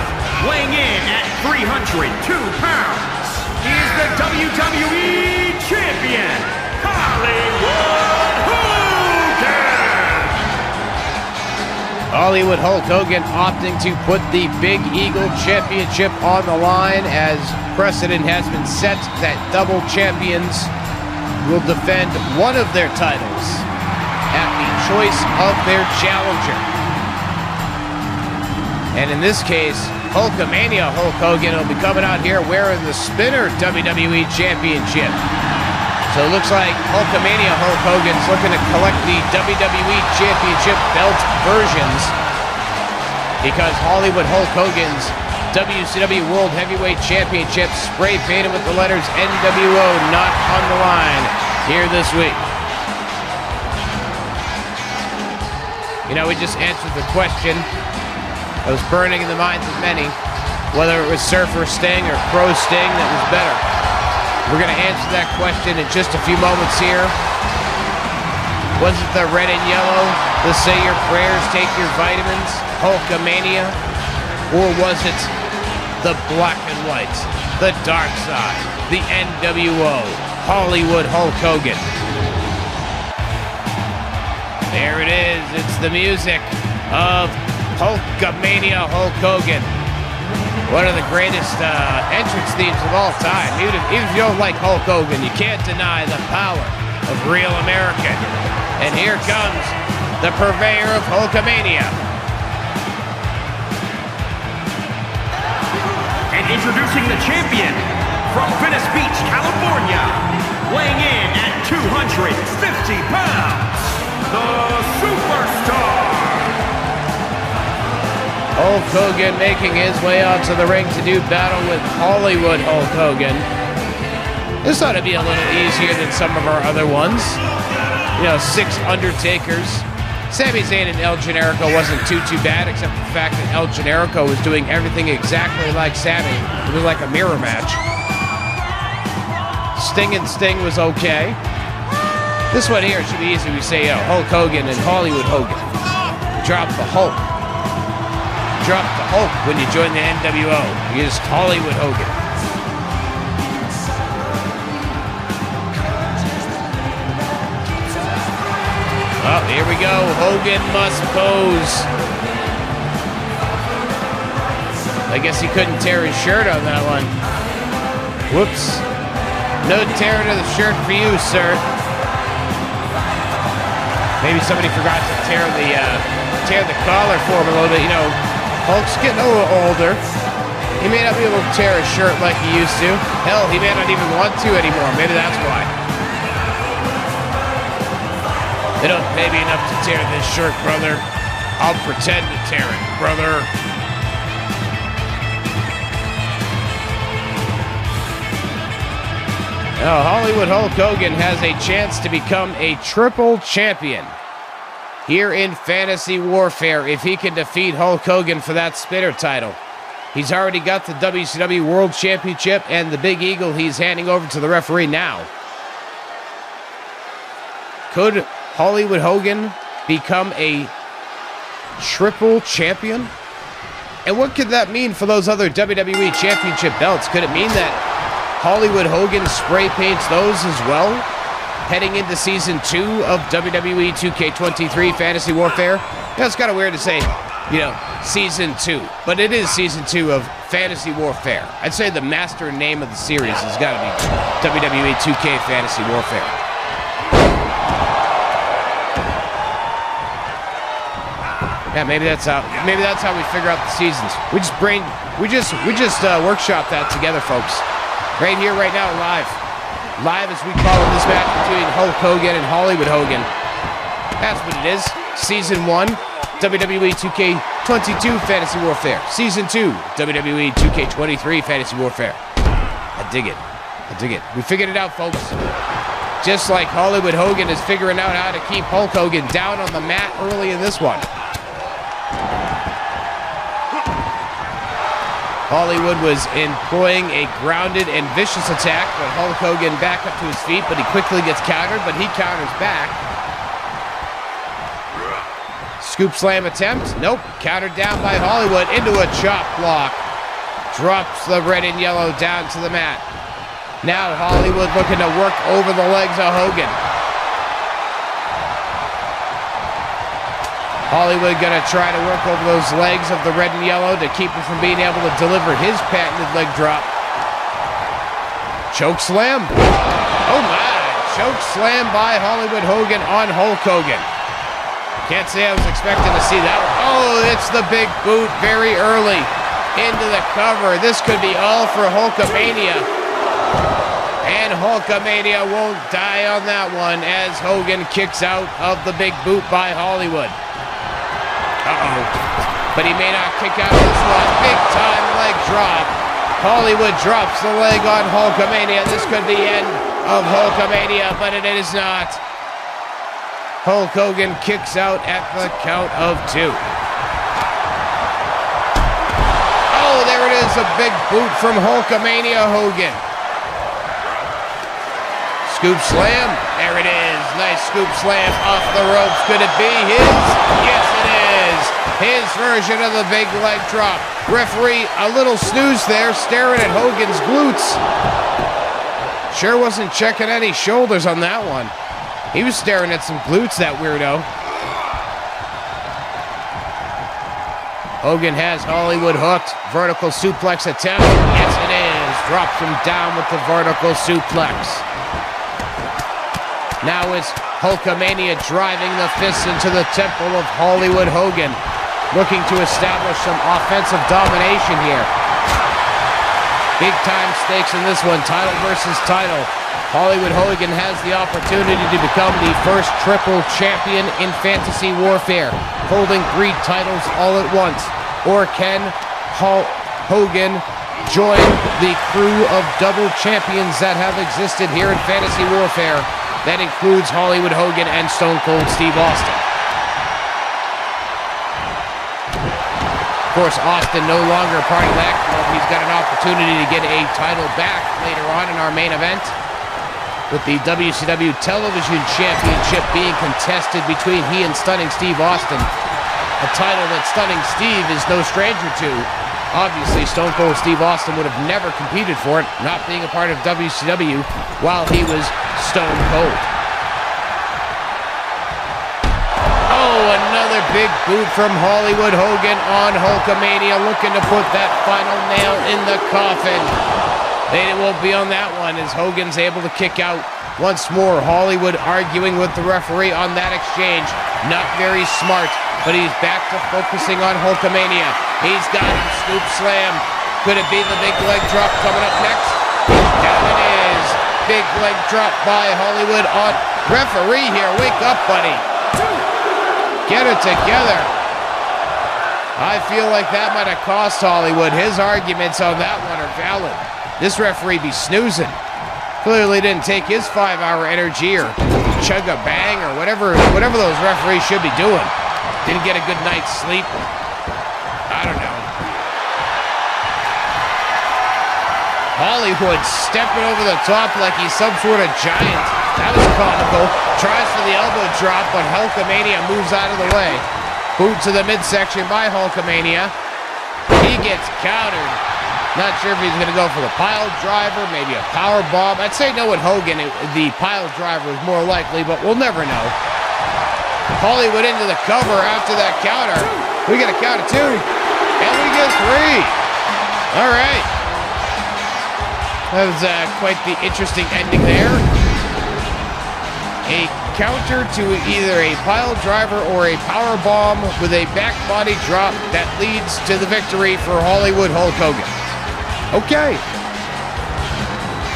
weighing in at 302 pounds. He is the WWE Champion, Hollywood Hogan. Hollywood Hulk Hogan opting to put the Big Eagle Championship on the line, as precedent has been set that double champions will defend one of their titles at the choice of their challenger. And in this case, Hulkamania Hulk Hogan will be coming out here wearing the Spinner WWE Championship. So it looks like Hulkamania Hulk Hogan's looking to collect the WWE Championship belt versions, because Hollywood Hulk Hogan's WCW World Heavyweight Championship spray painted with the letters NWO not on the line here this week. You know, we just answered the question, that was burning in the minds of many, whether it was Surfer Sting or Crow Sting that was better. We're going to answer that question in just a few moments here. Was it the red and yellow, the say your prayers, take your vitamins, Hulkamania? Or was it the black and white, the dark side, the NWO, Hollywood Hulk Hogan? There it is. It's the music of Hulkamania Hulk Hogan. One of the greatest entrance themes of all time. Even if you don't like Hulk Hogan, you can't deny the power of real American. And here comes the purveyor of Hulkamania. And introducing the champion from Venice Beach, California, weighing in at 250 pounds, the Superstar. Hulk Hogan making his way out to the ring to do battle with Hollywood Hulk Hogan. This ought to be a little easier than some of our other ones. You know, 6 Undertakers. Sami Zayn and El Generico wasn't too bad, except for the fact that El Generico was doing everything exactly like Sami. It was like a mirror match. Sting and Sting was okay. This one here should be easy. We say Hulk Hogan and Hollywood Hogan. Drop the Hulk. Drop the Hulk when you join the NWO. You're just Hollywood Hogan. Oh, here we go. Hogan must pose. I guess he couldn't tear his shirt on that one. Whoops. No tearing of the shirt for you, sir. Maybe somebody forgot to tear the collar for him a little bit. You know, Hulk's getting a little older. He may not be able to tear his shirt like he used to. Hell, he may not even want to anymore. Maybe that's why. They don't pay me enough to tear this shirt, brother. I'll pretend to tear it, brother. Now, Hollywood Hulk Hogan has a chance to become a triple champion here in Fantasy Warfare if he can defeat Hulk Hogan for that spinner title. He's already got the WCW World Championship and the Big Eagle he's handing over to the referee now. Could Hollywood Hogan become a triple champion? And what could that mean for those other WWE Championship belts? Could it mean that Hollywood Hogan spray paints those as well, heading into Season 2 of WWE 2K23 Fantasy Warfare? Yeah, it's kind of weird to say, you know, Season 2, but it is Season 2 of Fantasy Warfare. I'd say the master name of the series has got to be WWE 2K Fantasy Warfare. Yeah, maybe that's how we figure out the seasons. We just workshop that together, folks. Right here, right now, live as we call this match between Hulk Hogan and Hollywood Hogan. That's what it is. Season 1, WWE 2K22 Fantasy Warfare. Season 2, WWE 2K23 Fantasy Warfare. I dig it. We figured it out, folks. Just like Hollywood Hogan is figuring out how to keep Hulk Hogan down on the mat early in this one. Hollywood was employing a grounded and vicious attack, but Hulk Hogan back up to his feet, but he quickly gets countered, but he counters back. Scoop slam attempt. Nope. Countered down by Hollywood into a chop block. Drops the red and yellow down to the mat. Now Hollywood looking to work over the legs of Hogan. Hollywood going to try to work over those legs of the red and yellow to keep him from being able to deliver his patented leg drop. Choke slam. Oh my. Choke slam by Hollywood Hogan on Hulk Hogan. Can't say I was expecting to see that. Oh, it's the big boot very early into the cover. This could be all for Hulkamania. And Hulkamania won't die on that one as Hogan kicks out of the big boot by Hollywood. Uh-oh. But he may not kick out of this one. Big time leg drop. Hollywood drops the leg on Hulkamania. This could be the end of Hulkamania, but it is not. Hulk Hogan kicks out at the count of 2. is a big boot from Hulkamania Hogan. Scoop slam. There it is. Nice scoop slam off the ropes. Could it be his? Yes, it is. His version of the big leg drop. Referee, a little snooze there, staring at Hogan's glutes. Sure wasn't checking any shoulders on that one. He was staring at some glutes, that weirdo. Hogan has Hollywood hooked. Vertical suplex attempt. Yes, it is. Drops him down with the vertical suplex. Now it's Hulkamania driving the fists into the temple of Hollywood Hogan, looking to establish some offensive domination here. Big time stakes in this one, title versus title. Hollywood Hogan has the opportunity to become the first triple champion in fantasy warfare, holding 3 titles all at once. Or can Hogan join the crew of double champions that have existed here in fantasy warfare? That includes Hollywood Hogan and Stone Cold Steve Austin. Of course, Austin no longer a part of that club. He's got an opportunity to get a title back later on in our main event, with the WCW Television Championship being contested between he and Stunning Steve Austin. A title that Stunning Steve is no stranger to. Obviously, Stone Cold Steve Austin would have never competed for it, not being a part of WCW while he was Stone Cold. Oh, another big boot from Hollywood Hogan on Hulkamania, looking to put that final nail in the coffin. They won't be on that one as Hogan's able to kick out once more. Hollywood arguing with the referee on that exchange. Not very smart, but he's back to focusing on Hulkamania. He's got him, scoop slam. Could it be the big leg drop coming up next? Down it is. Big leg drop by Hollywood on referee here. Wake up, buddy. Get it together. I feel like that might have cost Hollywood. His arguments on that one are valid. This referee be snoozing. Clearly didn't take his 5-hour energy or chug a bang or whatever those referees should be doing. Didn't get a good night's sleep. I don't know. Hollywood stepping over the top like he's some sort of giant. That was comical. Tries for the elbow drop, but Hulkamania moves out of the way. Boot to the midsection by Hulkamania. He gets countered. Not sure if he's going to go for the pile driver, maybe a power bomb. I'd say no with Hogan. The pile driver is more likely, but we'll never know. Hollywood into the cover after that counter. We get a count of 2, and we get 3. All right. That was quite the interesting ending there. A counter to either a pile driver or a power bomb with a back body drop that leads to the victory for Hollywood Hulk Hogan. Okay.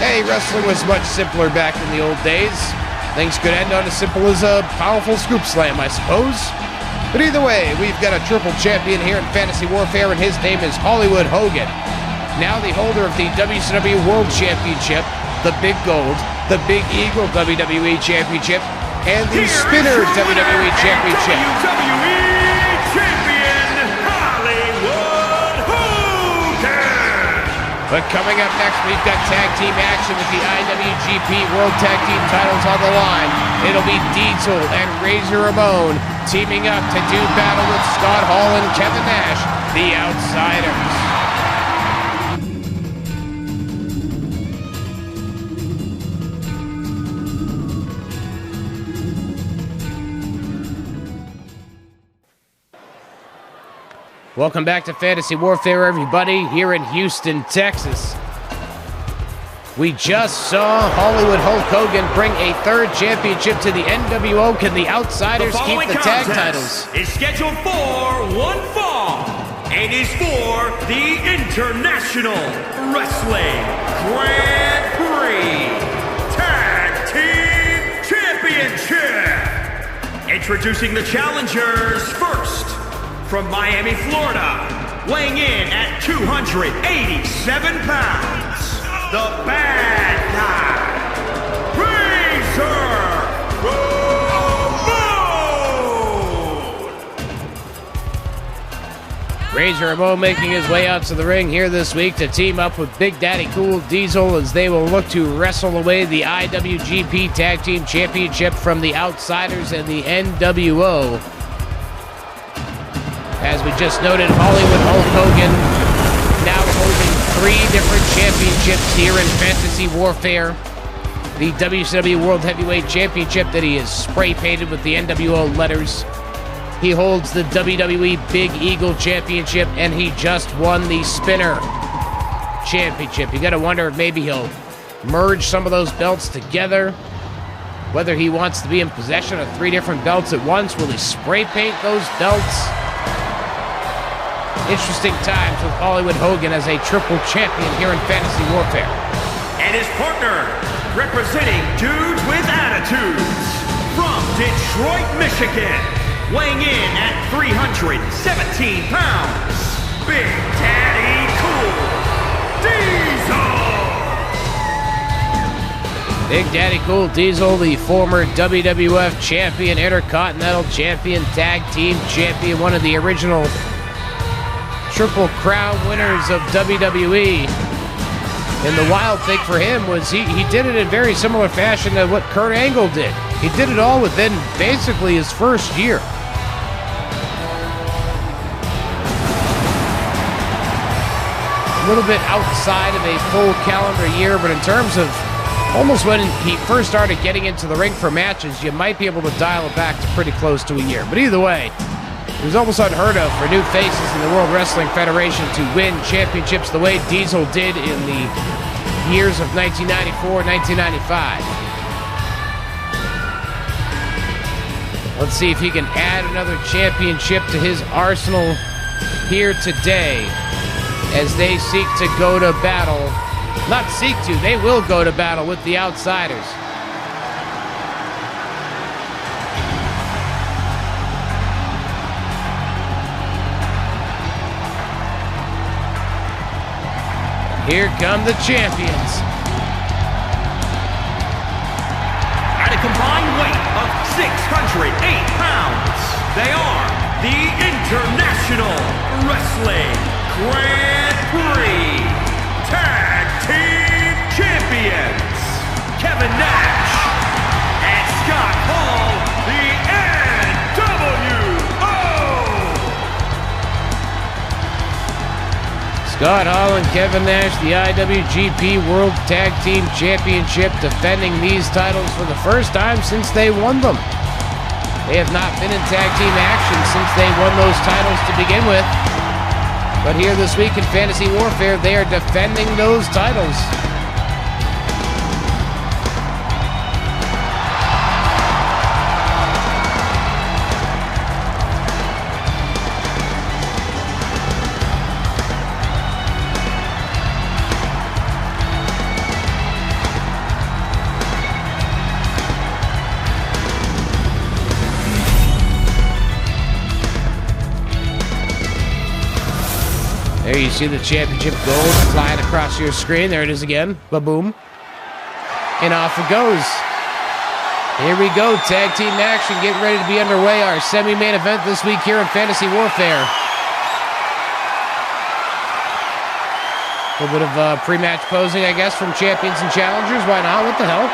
Hey, wrestling was much simpler back in the old days. Things could end on as simple as a powerful scoop slam, I suppose. But either way, we've got a triple champion here in Fantasy Warfare, and his name is Hollywood Hogan. Now the holder of the WCW World Championship, the Big Gold, the Big Eagle WWE Championship, and the Spinner WWE Championship. WWE Champion Hollywood Hogan! But coming up next, we've got tag team action with the IWGP World Tag Team titles on the line. It'll be Diesel and Razor Ramon teaming up to do battle with Scott Hall and Kevin Nash, the Outsiders. Welcome back to Fantasy Warfare, everybody, here in Houston, Texas. We just saw Hollywood Hulk Hogan bring a 3rd championship to the NWO. Can the Outsiders keep the tag titles? Is scheduled for one fall and is for the International Wrestling Grand Prix Tag Team Championship. Introducing the challengers first. From Miami, Florida, weighing in at 287 pounds, the bad guy, Razor Ramon! Razor Ramon making his way out to the ring here this week to team up with Big Daddy Cool Diesel as they will look to wrestle away the IWGP Tag Team Championship from the Outsiders and the NWO. As we just noted, Hollywood Hulk Hogan now holding 3 different championships here in Fantasy Warfare. The WCW World Heavyweight Championship that he has spray painted with the NWO letters. He holds the WWE Big Eagle Championship, and he just won the Spinner Championship. You gotta wonder if maybe he'll merge some of those belts together. Whether he wants to be in possession of 3 different belts at once. Will he spray paint those belts? Interesting times with Hollywood Hogan as a triple champion here in Fantasy Warfare. And his partner, representing Dudes with Attitudes, from Detroit, Michigan. Weighing in at 317 pounds, Big Daddy Cool Diesel! Big Daddy Cool Diesel, the former WWF Champion, Intercontinental Champion, Tag Team Champion, one of the original Triple Crown winners of WWE. And the wild thing for him was he did it in very similar fashion to what Kurt Angle did. He did it all within basically his first year. A little bit outside of a full calendar year, but in terms of almost when he first started getting into the ring for matches, you might be able to dial it back to pretty close to a year. But either way, it was almost unheard of for new faces in the World Wrestling Federation to win championships the way Diesel did in the years of 1994, 1995. Let's see if he can add another championship to his arsenal here today as they seek to go to battle. Not seek to, they will go to battle with the Outsiders. Here come the champions. At a combined weight of 608 pounds, they are the International Wrestling Grand Prix Tag Team Champions, Kevin Nash and Scott Hall, the NWO. Scott Hall and Kevin Nash, the IWGP World Tag Team Championship, defending these titles for the first time since they won them. They have not been in tag team action since they won those titles to begin with. But here this week in Fantasy Warfare, they are defending those titles. There you see the championship gold flying across your screen. There it is again. Ba-boom. And off it goes. Here we go. Tag team action getting ready to be underway. Our semi-main event this week here in Fantasy Warfare. A little bit of pre-match posing, I guess, from champions and challengers. Why not? What the hell?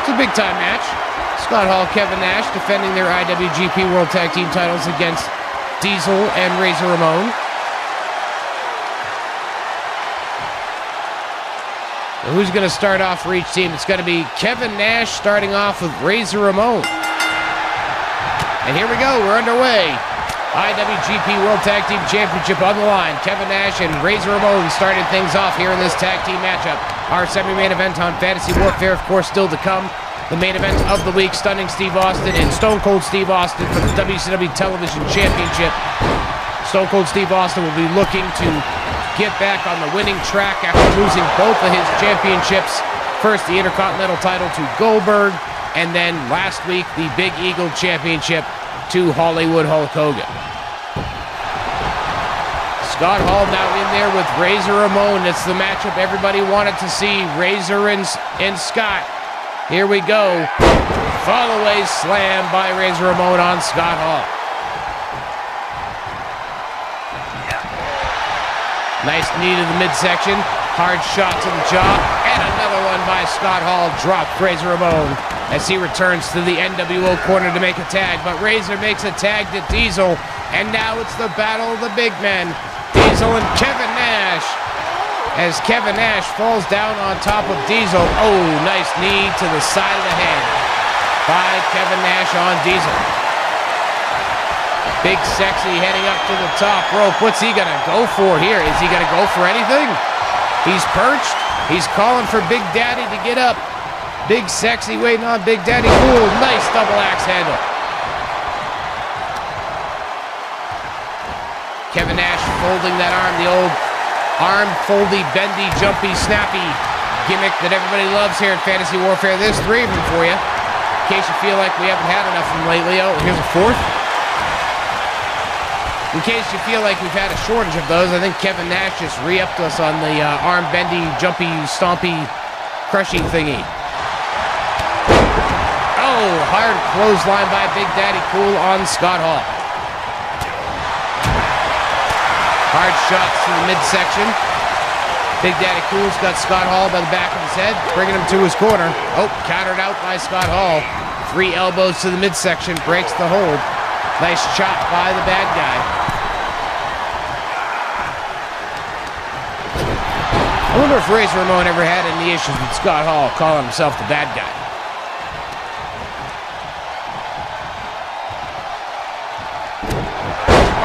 It's a big-time match. Scott Hall, Kevin Nash defending their IWGP World Tag Team titles against Diesel and Razor Ramon. Who's going to start off for each team? It's going to be Kevin Nash starting off with Razor Ramon. And here we go. We're underway. IWGP World Tag Team Championship on the line. Kevin Nash and Razor Ramon started things off here in this tag team matchup. Our semi-main event on Fantasy Warfare, of course, still to come. The main event of the week, Stunning Steve Austin and Stone Cold Steve Austin for the WCW Television Championship. Stone Cold Steve Austin will be looking to get back on the winning track after losing both of his championships. First, the Intercontinental title to Goldberg, and then last week, the Big Eagle Championship to Hollywood Hulk Hogan. Scott Hall now in there with Razor Ramon. It's the matchup everybody wanted to see, Razor and Scott. Here we go. Fallaway slam by Razor Ramon on Scott Hall. Nice knee to the midsection. Hard shot to the jaw. And another one by Scott Hall. Dropped Razor Ramon as he returns to the NWO corner to make a tag. But Razor makes a tag to Diesel. And now it's the battle of the big men. Diesel and Kevin Nash. As Kevin Nash falls down on top of Diesel. Oh, nice knee to the side of the head by Kevin Nash on Diesel. Big Sexy heading up to the top rope. What's he going to go for here? Is he going to go for anything? He's perched. He's calling for Big Daddy to get up. Big Sexy waiting on Big Daddy Cool. Nice double axe handle. Kevin Nash folding that arm. The old arm foldy, bendy, jumpy, snappy gimmick that everybody loves here in Fantasy Warfare. There's 3 of them for you, in case you feel like we haven't had enough of them lately. Oh, here's a 4th. In case you feel like we've had a shortage of those, I think Kevin Nash just re-upped us on the arm bendy, jumpy, stompy, crushing thingy. Oh, hard clothesline by Big Daddy Cool on Scott Hall. Hard shots to the midsection. Big Daddy Cool's got Scott Hall by the back of his head, bringing him to his corner. Oh, countered out by Scott Hall. 3 elbows to the midsection, breaks the hold. Nice chop by the bad guy. I wonder if Razor Ramon ever had any issues with Scott Hall calling himself the bad guy.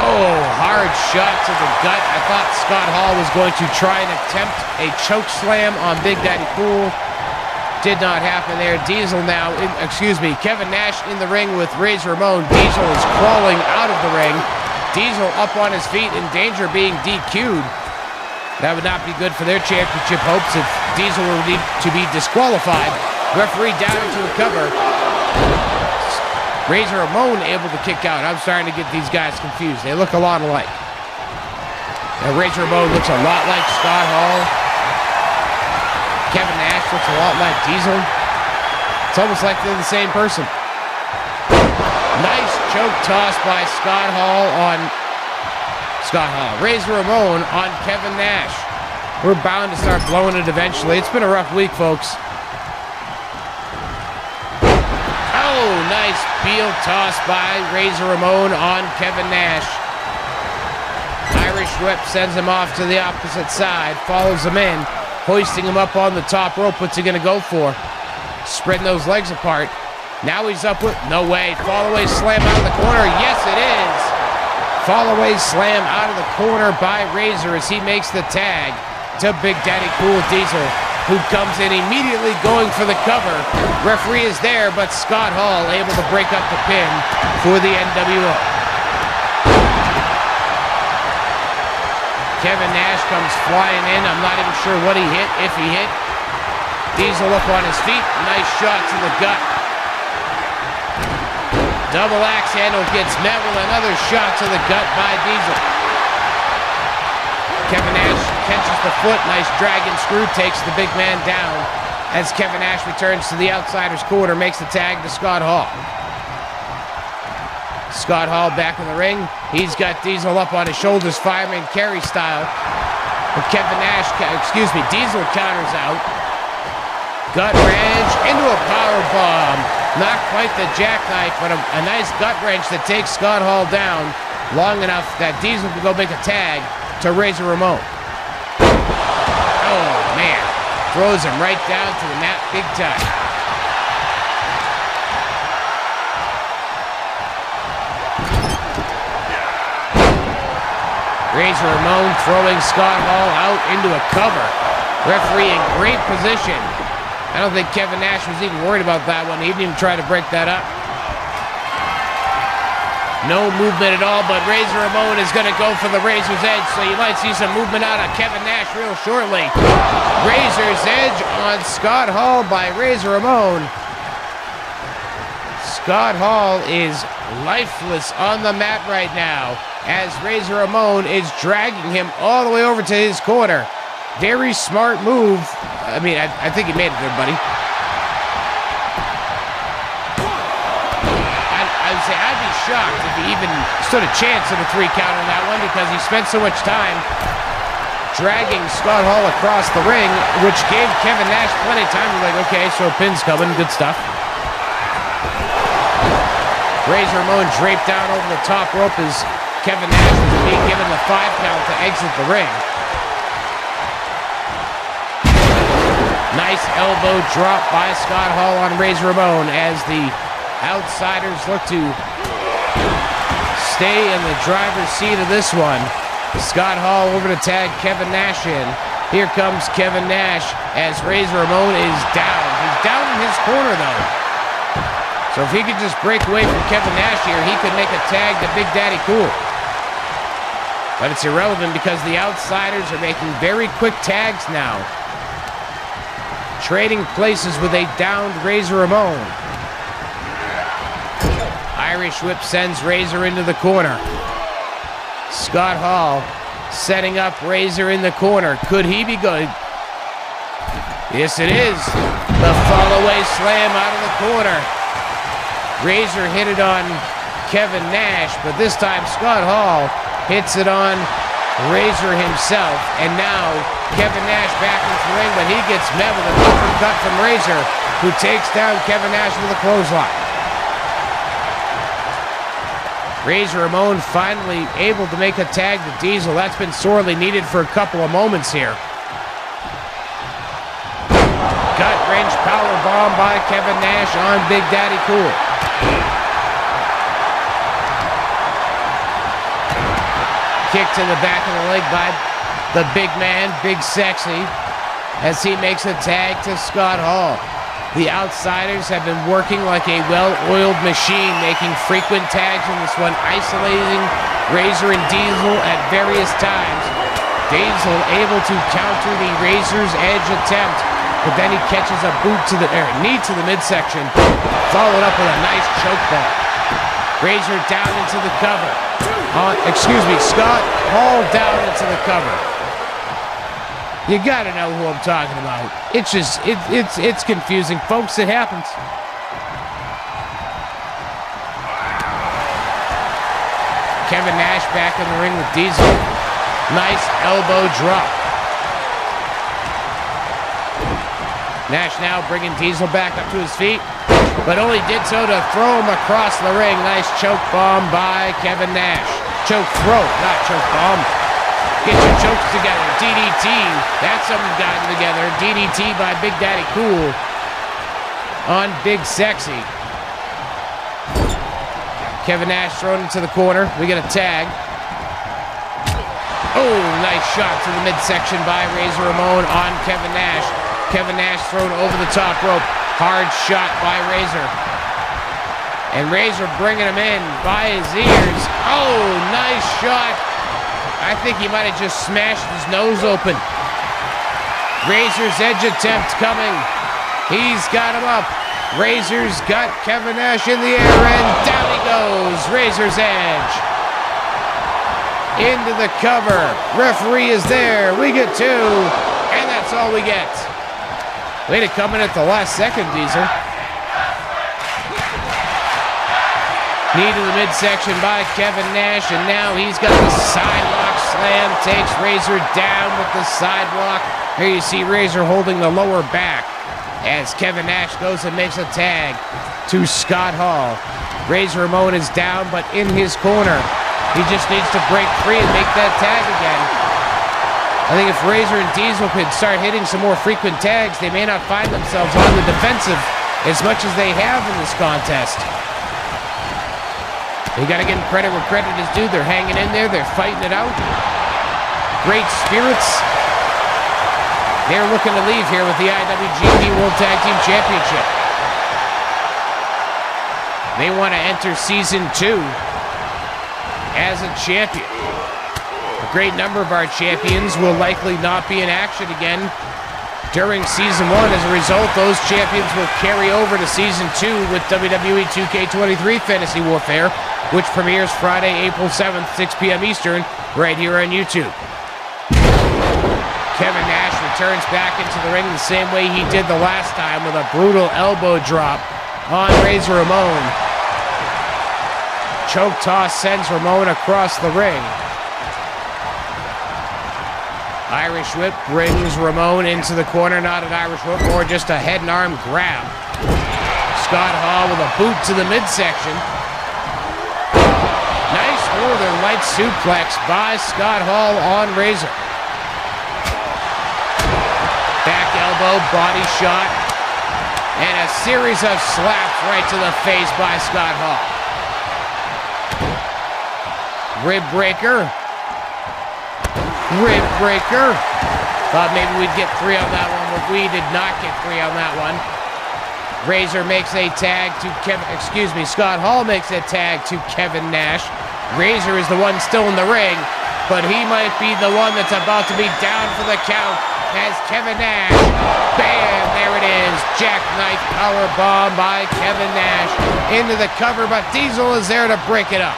Oh, hard shot to the gut. I thought Scott Hall was going to try and attempt a choke slam on Big Daddy Cool. Did not happen there. Diesel now, Kevin Nash in the ring with Razor Ramon. Diesel is crawling out of the ring. Diesel up on his feet, in danger of being DQ'd. That would not be good for their championship hopes if Diesel were to be disqualified. Referee down into a cover. Razor Ramon able to kick out. I'm starting to get these guys confused. They look a lot alike. Now Razor Ramon looks a lot like Scott Hall. Kevin Nash looks a lot like Diesel. It's almost like they're the same person. Nice choke toss by Razor Ramon on Kevin Nash. We're bound to start blowing it eventually. It's been a rough week, folks. Oh, nice heel toss by Razor Ramon on Kevin Nash. Irish whip sends him off to the opposite side, follows him in, hoisting him up on the top rope. What's he going to go for? Spreading those legs apart. Now he's up with, no way, fall away slam out of the corner. Yes, it is. Fall away slam out of the corner by Razor as he makes the tag to Big Daddy Cool Diesel, who comes in immediately going for the cover. Referee is there, but Scott Hall able to break up the pin for the NWO. Kevin Nash comes flying in. I'm not even sure what he hit, if he hit. Diesel up on his feet. Nice shot to the gut. Double axe handle gets met with another shot to the gut by Diesel. Kevin Nash catches the foot. Nice dragon screw takes the big man down as Kevin Nash returns to the outsider's corner, makes the tag to Scott Hall. Scott Hall back in the ring. He's got Diesel up on his shoulders, fireman carry style. But Diesel counters out. Gut wrench into a power bomb. Not quite the jackknife, but a nice gut wrench that takes Scott Hall down long enough that Diesel can go make a tag to Razor Ramon. Oh, man. Throws him right down to the mat big time. Razor Ramon throwing Scott Hall out into a cover. Referee in great position. I don't think Kevin Nash was even worried about that one. He didn't even try to break that up. No movement at all, but Razor Ramon is going to go for the Razor's Edge, so you might see some movement out of Kevin Nash real shortly. Razor's Edge on Scott Hall by Razor Ramon. Scott Hall is lifeless on the mat right now as Razor Ramon is dragging him all the way over to his corner. Very smart move. I mean, I think he made it there, buddy. I'd be shocked if he even stood a chance at a 3 count on that one because he spent so much time dragging Scott Hall across the ring, which gave Kevin Nash plenty of time to be like, okay, so a pin's coming, good stuff. Razor Ramon draped down over the top rope as Kevin Nash was being given the 5 count to exit the ring. Nice elbow drop by Scott Hall on Razor Ramon as the Outsiders look to stay in the driver's seat of this one. Scott Hall over to tag Kevin Nash in. Here comes Kevin Nash as Razor Ramon is down. He's down in his corner though. So if he could just break away from Kevin Nash here, he could make a tag to Big Daddy Cool. But it's irrelevant because the Outsiders are making very quick tags now. Trading places with a downed Razor Ramon. Irish whip sends Razor into the corner. Scott Hall setting up Razor in the corner. Could he be good? Yes, it is. The fall-away slam out of the corner. Razor hit it on Kevin Nash, but this time Scott Hall hits it on Razor himself. And now Kevin Nash back into the ring, but he gets met with an uppercut from Razor, who takes down Kevin Nash with a clothesline. Razor Ramon finally able to make a tag to Diesel. That's been sorely needed for a couple of moments here. Gut wrench power bomb by Kevin Nash on Big Daddy Cool. Kick to the back of the leg by the big man, Big Sexy, as he makes a tag to Scott Hall. The Outsiders have been working like a well-oiled machine, making frequent tags in this one, isolating Razor and Diesel at various times. Diesel able to counter the Razor's Edge attempt, but then he catches a knee to the midsection, followed up with a nice choke bomb. Razor down into the cover. Scott Hall down into the cover. You gotta know who I'm talking about. It's just, it's confusing, folks. It happens. Kevin Nash back in the ring with Diesel. Nice elbow drop. Nash now bringing Diesel back up to his feet, but only did so to throw him across the ring. Nice choke bomb by Kevin Nash. Choke throw, not choke bomb. Get your chokes together. DDT. That's something gotten together. DDT by Big Daddy Cool on Big Sexy. Kevin Nash thrown into the corner. We get a tag. Oh, nice shot to the midsection by Razor Ramon on Kevin Nash. Kevin Nash thrown over the top rope. Hard shot by Razor. And Razor bringing him in by his ears. Oh, nice shot. I think he might have just smashed his nose open. Razor's Edge attempt coming. He's got him up. Razor's got Kevin Nash in the air, and down he goes. Razor's Edge. Into the cover. Referee is there. We get 2, and that's all we get. Way to come in at the last second, Diesel. Knee to the midsection by Kevin Nash, and now he's got the sidewalk slam. Takes Razor down with the sidewalk. Here you see Razor holding the lower back as Kevin Nash goes and makes a tag to Scott Hall. Razor Ramon is down, but in his corner. He just needs to break free and make that tag again. I think if Razor and Diesel could start hitting some more frequent tags, they may not find themselves on the defensive as much as they have in this contest. You got to give them credit where credit is due. They're hanging in there. They're fighting it out. Great spirits. They're looking to leave here with the IWGP World Tag Team Championship. They want to enter Season 2 as a champion. A great number of our champions will likely not be in action again during Season 1. As a result, those champions will carry over to Season 2 with WWE 2K23 Fantasy Warfare, which premieres Friday, April 7th, 6 p.m. Eastern, right here on YouTube. Kevin Nash returns back into the ring the same way he did the last time, with a brutal elbow drop on Razor Ramon. Choke toss sends Ramon across the ring. Irish whip brings Ramon into the corner. Not an Irish whip, more just a head and arm grab. Scott Hall with a boot to the midsection. Nice Northern Light suplex by Scott Hall on Razor. Back elbow, body shot, and a series of slaps right to the face by Scott Hall. Rib breaker. Rib breaker. Thought maybe we'd get 3 on that one, but we did not get 3 on that one. Razor makes a tag to Scott Hall makes a tag to Kevin Nash. Razor is the one still in the ring, but he might be the one that's about to be down for the count as Kevin Nash, bam, there it is, jackknife powerbomb by Kevin Nash into the cover, but Diesel is there to break it up.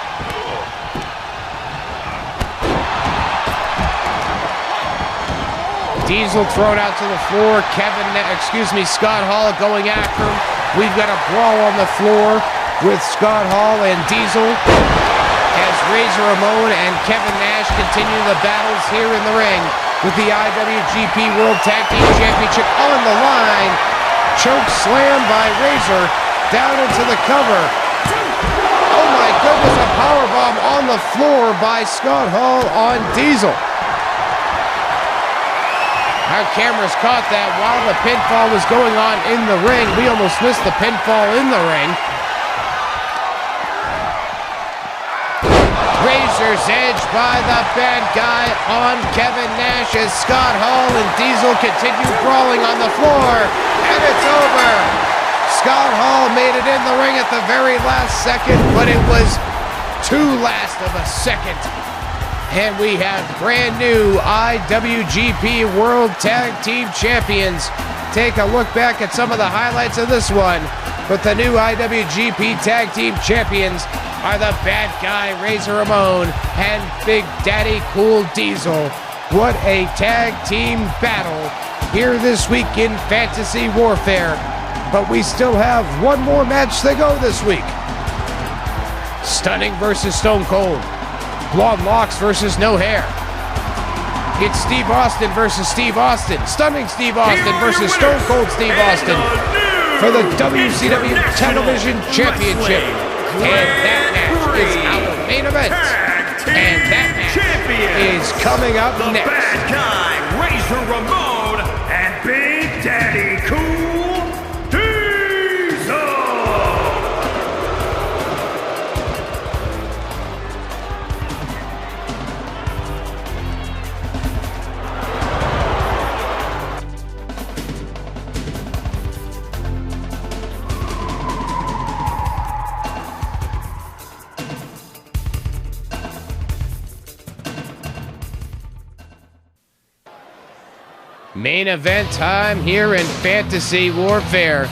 Diesel thrown out to the floor. Scott Hall going after him. We've got a brawl on the floor with Scott Hall and Diesel as Razor Ramon and Kevin Nash continue the battles here in the ring with the IWGP World Tag Team Championship on the line. Choke slam by Razor down into the cover. Oh my goodness, a powerbomb on the floor by Scott Hall on Diesel. Our cameras caught that while the pinfall was going on in the ring. We almost missed the pinfall in the ring. Razor's edge by the bad guy on Kevin Nash as Scott Hall and Diesel continue brawling on the floor. And it's over. Scott Hall made it in the ring at the very last second, but it was too last of a second. And we have brand new IWGP World Tag Team Champions. Take a look back at some of the highlights of this one. But the new IWGP Tag Team Champions are the bad guy Razor Ramon and Big Daddy Cool Diesel. What a tag team battle here this week in Fantasy Warfare. But we still have one more match to go this week. Stunning versus Stone Cold. Blonde locks versus no hair. It's Steve Austin versus Steve Austin. Stunning Steve Austin versus Stone Cold Steve Austin for the WCW Television Championship. And that match is our main event. And that match is coming up next. The bad guy, Razor Ramon, and Big Daddy Cool Diesel. Main event time here in Fantasy Warfare.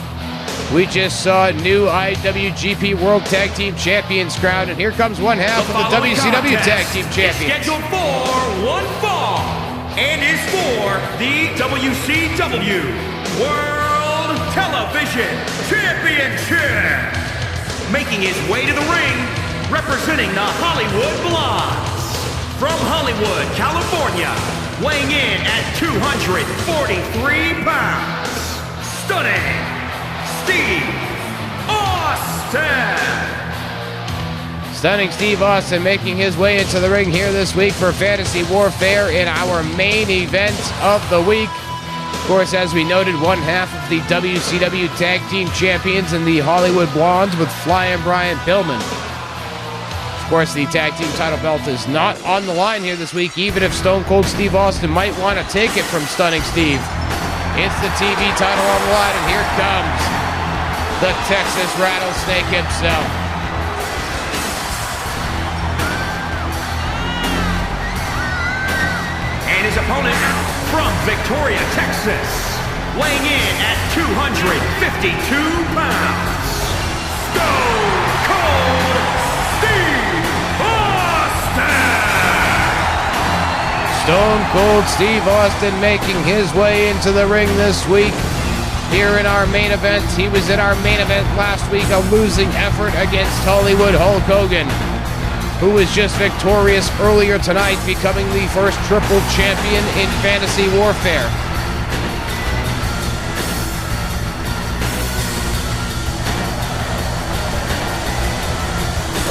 We just saw new IWGP World Tag Team Champions crowned, and here comes one half of the WCW Tag Team Champions. Scheduled for one fall, and is for the WCW World Television Championship. Making his way to the ring, representing the Hollywood Blondes. From Hollywood, California, weighing in at 243 pounds, Stunning Steve Austin. Stunning Steve Austin making his way into the ring here this week for Fantasy Warfare in our main event of the week. Of course, as we noted, one half of the WCW Tag Team Champions in the Hollywood Blondes with Flying Brian Pillman. Of course, the tag team title belt is not on the line here this week, even if Stone Cold Steve Austin might want to take it from Stunning Steve. It's the TV title on the line, and here comes the Texas Rattlesnake himself. And his opponent from Victoria, Texas, weighing in at 252 pounds, Stone Cold Steve Austin! Stone Cold Steve Austin making his way into the ring this week here in our main event. He was in our main event last week, a losing effort against Hollywood Hulk Hogan. who was just victorious earlier tonight, becoming the first triple champion in Fantasy Warfare.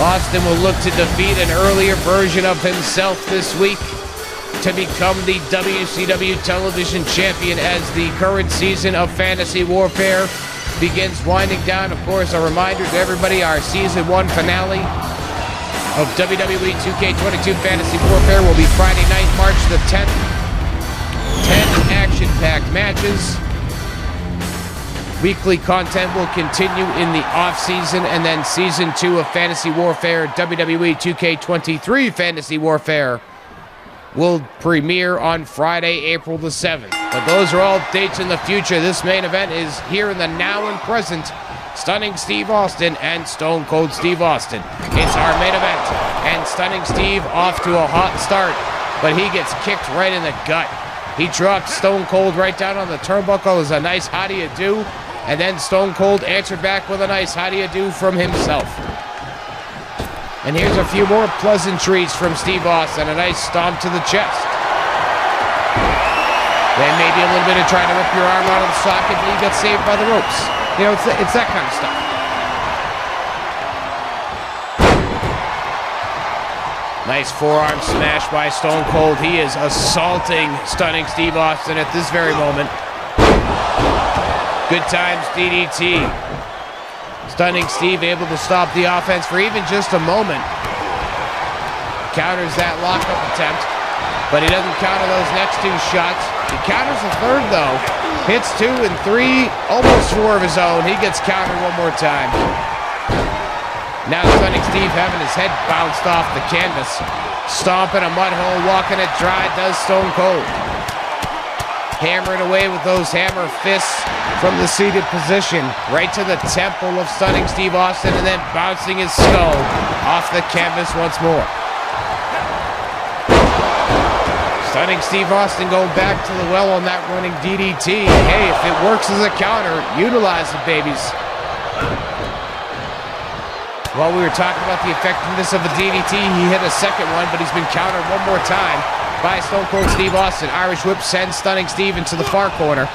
Austin will look to defeat an earlier version of himself this week to become the WCW television champion as the current season of Fantasy Warfare begins winding down. Of course, a reminder to everybody, our Season 1 finale of WWE 2K22 Fantasy Warfare will be Friday night, March the 10th. 10 action-packed matches. Weekly content will continue in the off-season, and then Season 2 of Fantasy Warfare, WWE 2K23 Fantasy Warfare, will premiere on Friday, April the 7th. But those are all dates in the future. This main event is here in the now and present. Stunning Steve Austin and Stone Cold Steve Austin. It's our main event, and Stunning Steve off to a hot start, but he gets kicked right in the gut. He dropped Stone Cold right down on the turnbuckle. It was a nice how do you do? And then Stone Cold answered back with a nice how do you do from himself. And here's a few more pleasantries from Steve Austin. A nice stomp to the chest. Then maybe a little bit of trying to rip your arm out of the socket, but you get saved by the ropes. You know, it's that kind of stuff. Nice forearm smash by Stone Cold. He is assaulting Stunning Steve Austin at this very moment. Good times DDT. Stunning Steve able to stop the offense for even just a moment. Counters that lockup attempt, but he doesn't counter those next two shots. He counters the third though. Hits 2 and 3, almost 4 of his own. He gets countered one more time. Now Stunning Steve having his head bounced off the canvas. Stomping a mud hole, walking it dry, does Stone Cold. Hammering away with those hammer fists from the seated position, right to the temple of Stunning Steve Austin, and then bouncing his skull off the canvas once more. Stunning Steve Austin going back to the well on that running DDT. Hey, if it works as a counter, utilize it, babies. While we were talking about the effectiveness of a DDT, he hit a second one, but he's been countered one more time by Stone Cold Steve Austin. Irish whip sends Stunning Steve into the far corner.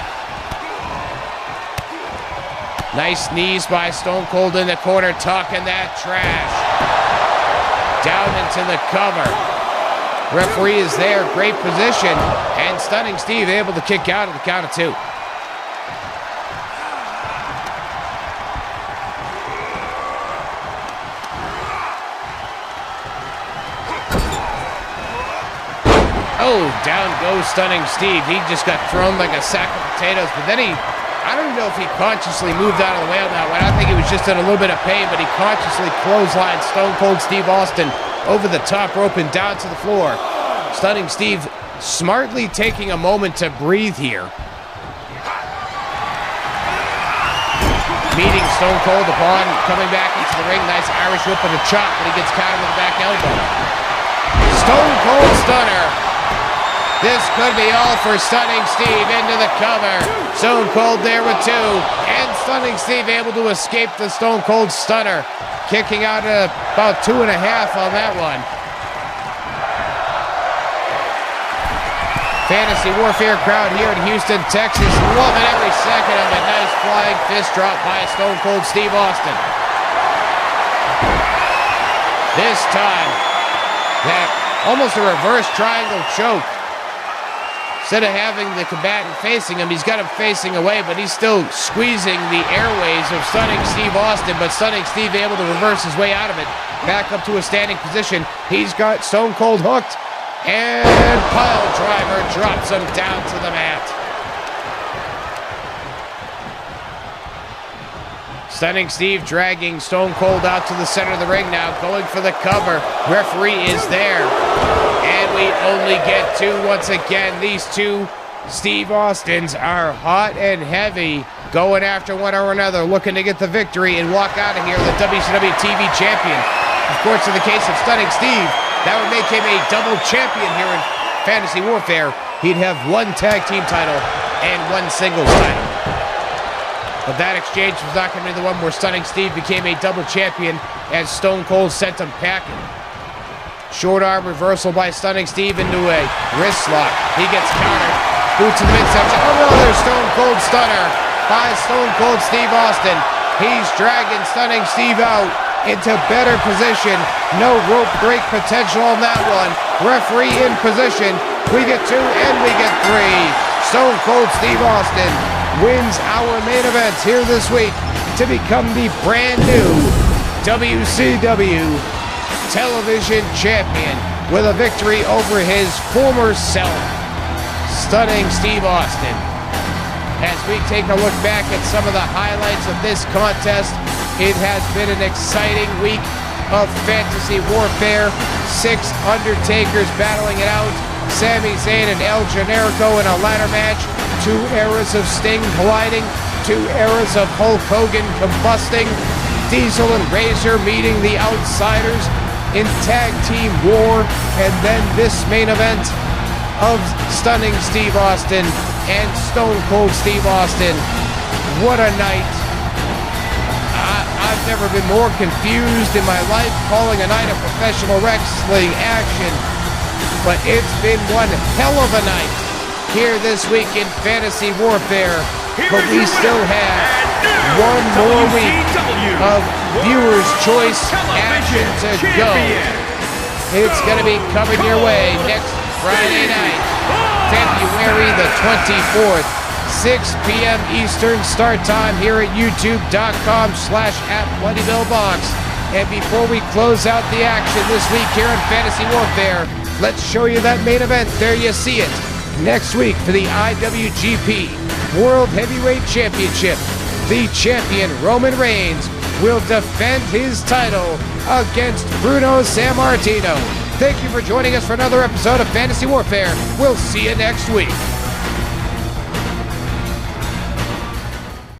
Nice knees by Stone Cold in the corner, talking that trash. Down into the cover. Referee is there, great position, and Stunning Steve able to kick out of the count of 2. Oh, down goes Stunning Steve. He just got thrown like a sack of potatoes, but then I don't even know if he consciously moved out of the way on that one. I think he was just in a little bit of pain, but he consciously clotheslined Stone Cold Steve Austin over the top rope and down to the floor. Stunning Steve smartly taking a moment to breathe here. Meeting Stone Cold upon coming back into the ring. Nice Irish whip and a chop, but he gets countered with a back elbow. Stone Cold Stunner. This could be all for Stunning Steve into the cover. Stone Cold there with 2. And Stunning Steve able to escape the Stone Cold Stunner. Kicking out at about 2.5 on that one. Fantasy Warfare crowd here in Houston, Texas. Loving every second of it. Nice flying fist drop by Stone Cold Steve Austin. This time, that almost a reverse triangle choke. Instead of having the combatant facing him, he's got him facing away, but he's still squeezing the airways of Stunning Steve Austin, but Stunning Steve able to reverse his way out of it. Back up to a standing position. He's got Stone Cold hooked, and pile driver drops him down to the mat. Stunning Steve dragging Stone Cold out to the center of the ring now, going for the cover. Referee is there. And we only get 2 once again. These 2 Steve Austins are hot and heavy, going after one or another, looking to get the victory and walk out of here the WCW TV champion. Of course, in the case of Stunning Steve, that would make him a double champion here in Fantasy Warfare. He'd have 1 tag team title and 1 singles title. But that exchange was not going to be the one where Stunning Steve became a double champion as Stone Cold sent him packing. Short arm reversal by Stunning Steve into a wrist lock. He gets countered. Boots in the midsection. Another Stone Cold Stunner by Stone Cold Steve Austin. He's dragging Stunning Steve out into better position. No rope break potential on that one. Referee in position. We get 2 and we get 3. Stone Cold Steve Austin wins our main event here this week to become the brand new WCW Television Champion with a victory over his former self, Stunning Steve Austin. As we take a look back at some of the highlights of this contest, it has been an exciting week of fantasy warfare. 6 Undertakers battling it out. Sami, Zayn, and El Generico in a ladder match. 2 eras of Sting colliding. 2 eras of Hulk Hogan combusting. Diesel and Razor meeting the Outsiders in tag team war. And then this main event of Stunning Steve Austin and Stone Cold Steve Austin. What a night. I've never been more confused in my life calling a night of professional wrestling action. But it's been one hell of a night here this week in Fantasy Warfare. But we still have one more week of Viewers' Choice action to go. It's going to be coming your way next Friday night, February the 24th, 6 p.m. Eastern start time here at youtube.com/@BloodyBillBox. And before we close out the action this week here in Fantasy Warfare, let's show you that main event. There you see it. Next week for the IWGP World Heavyweight Championship, the champion Roman Reigns will defend his title against Bruno Sammartino. Thank you for joining us for another episode of Fantasy Warfare. We'll see you next week.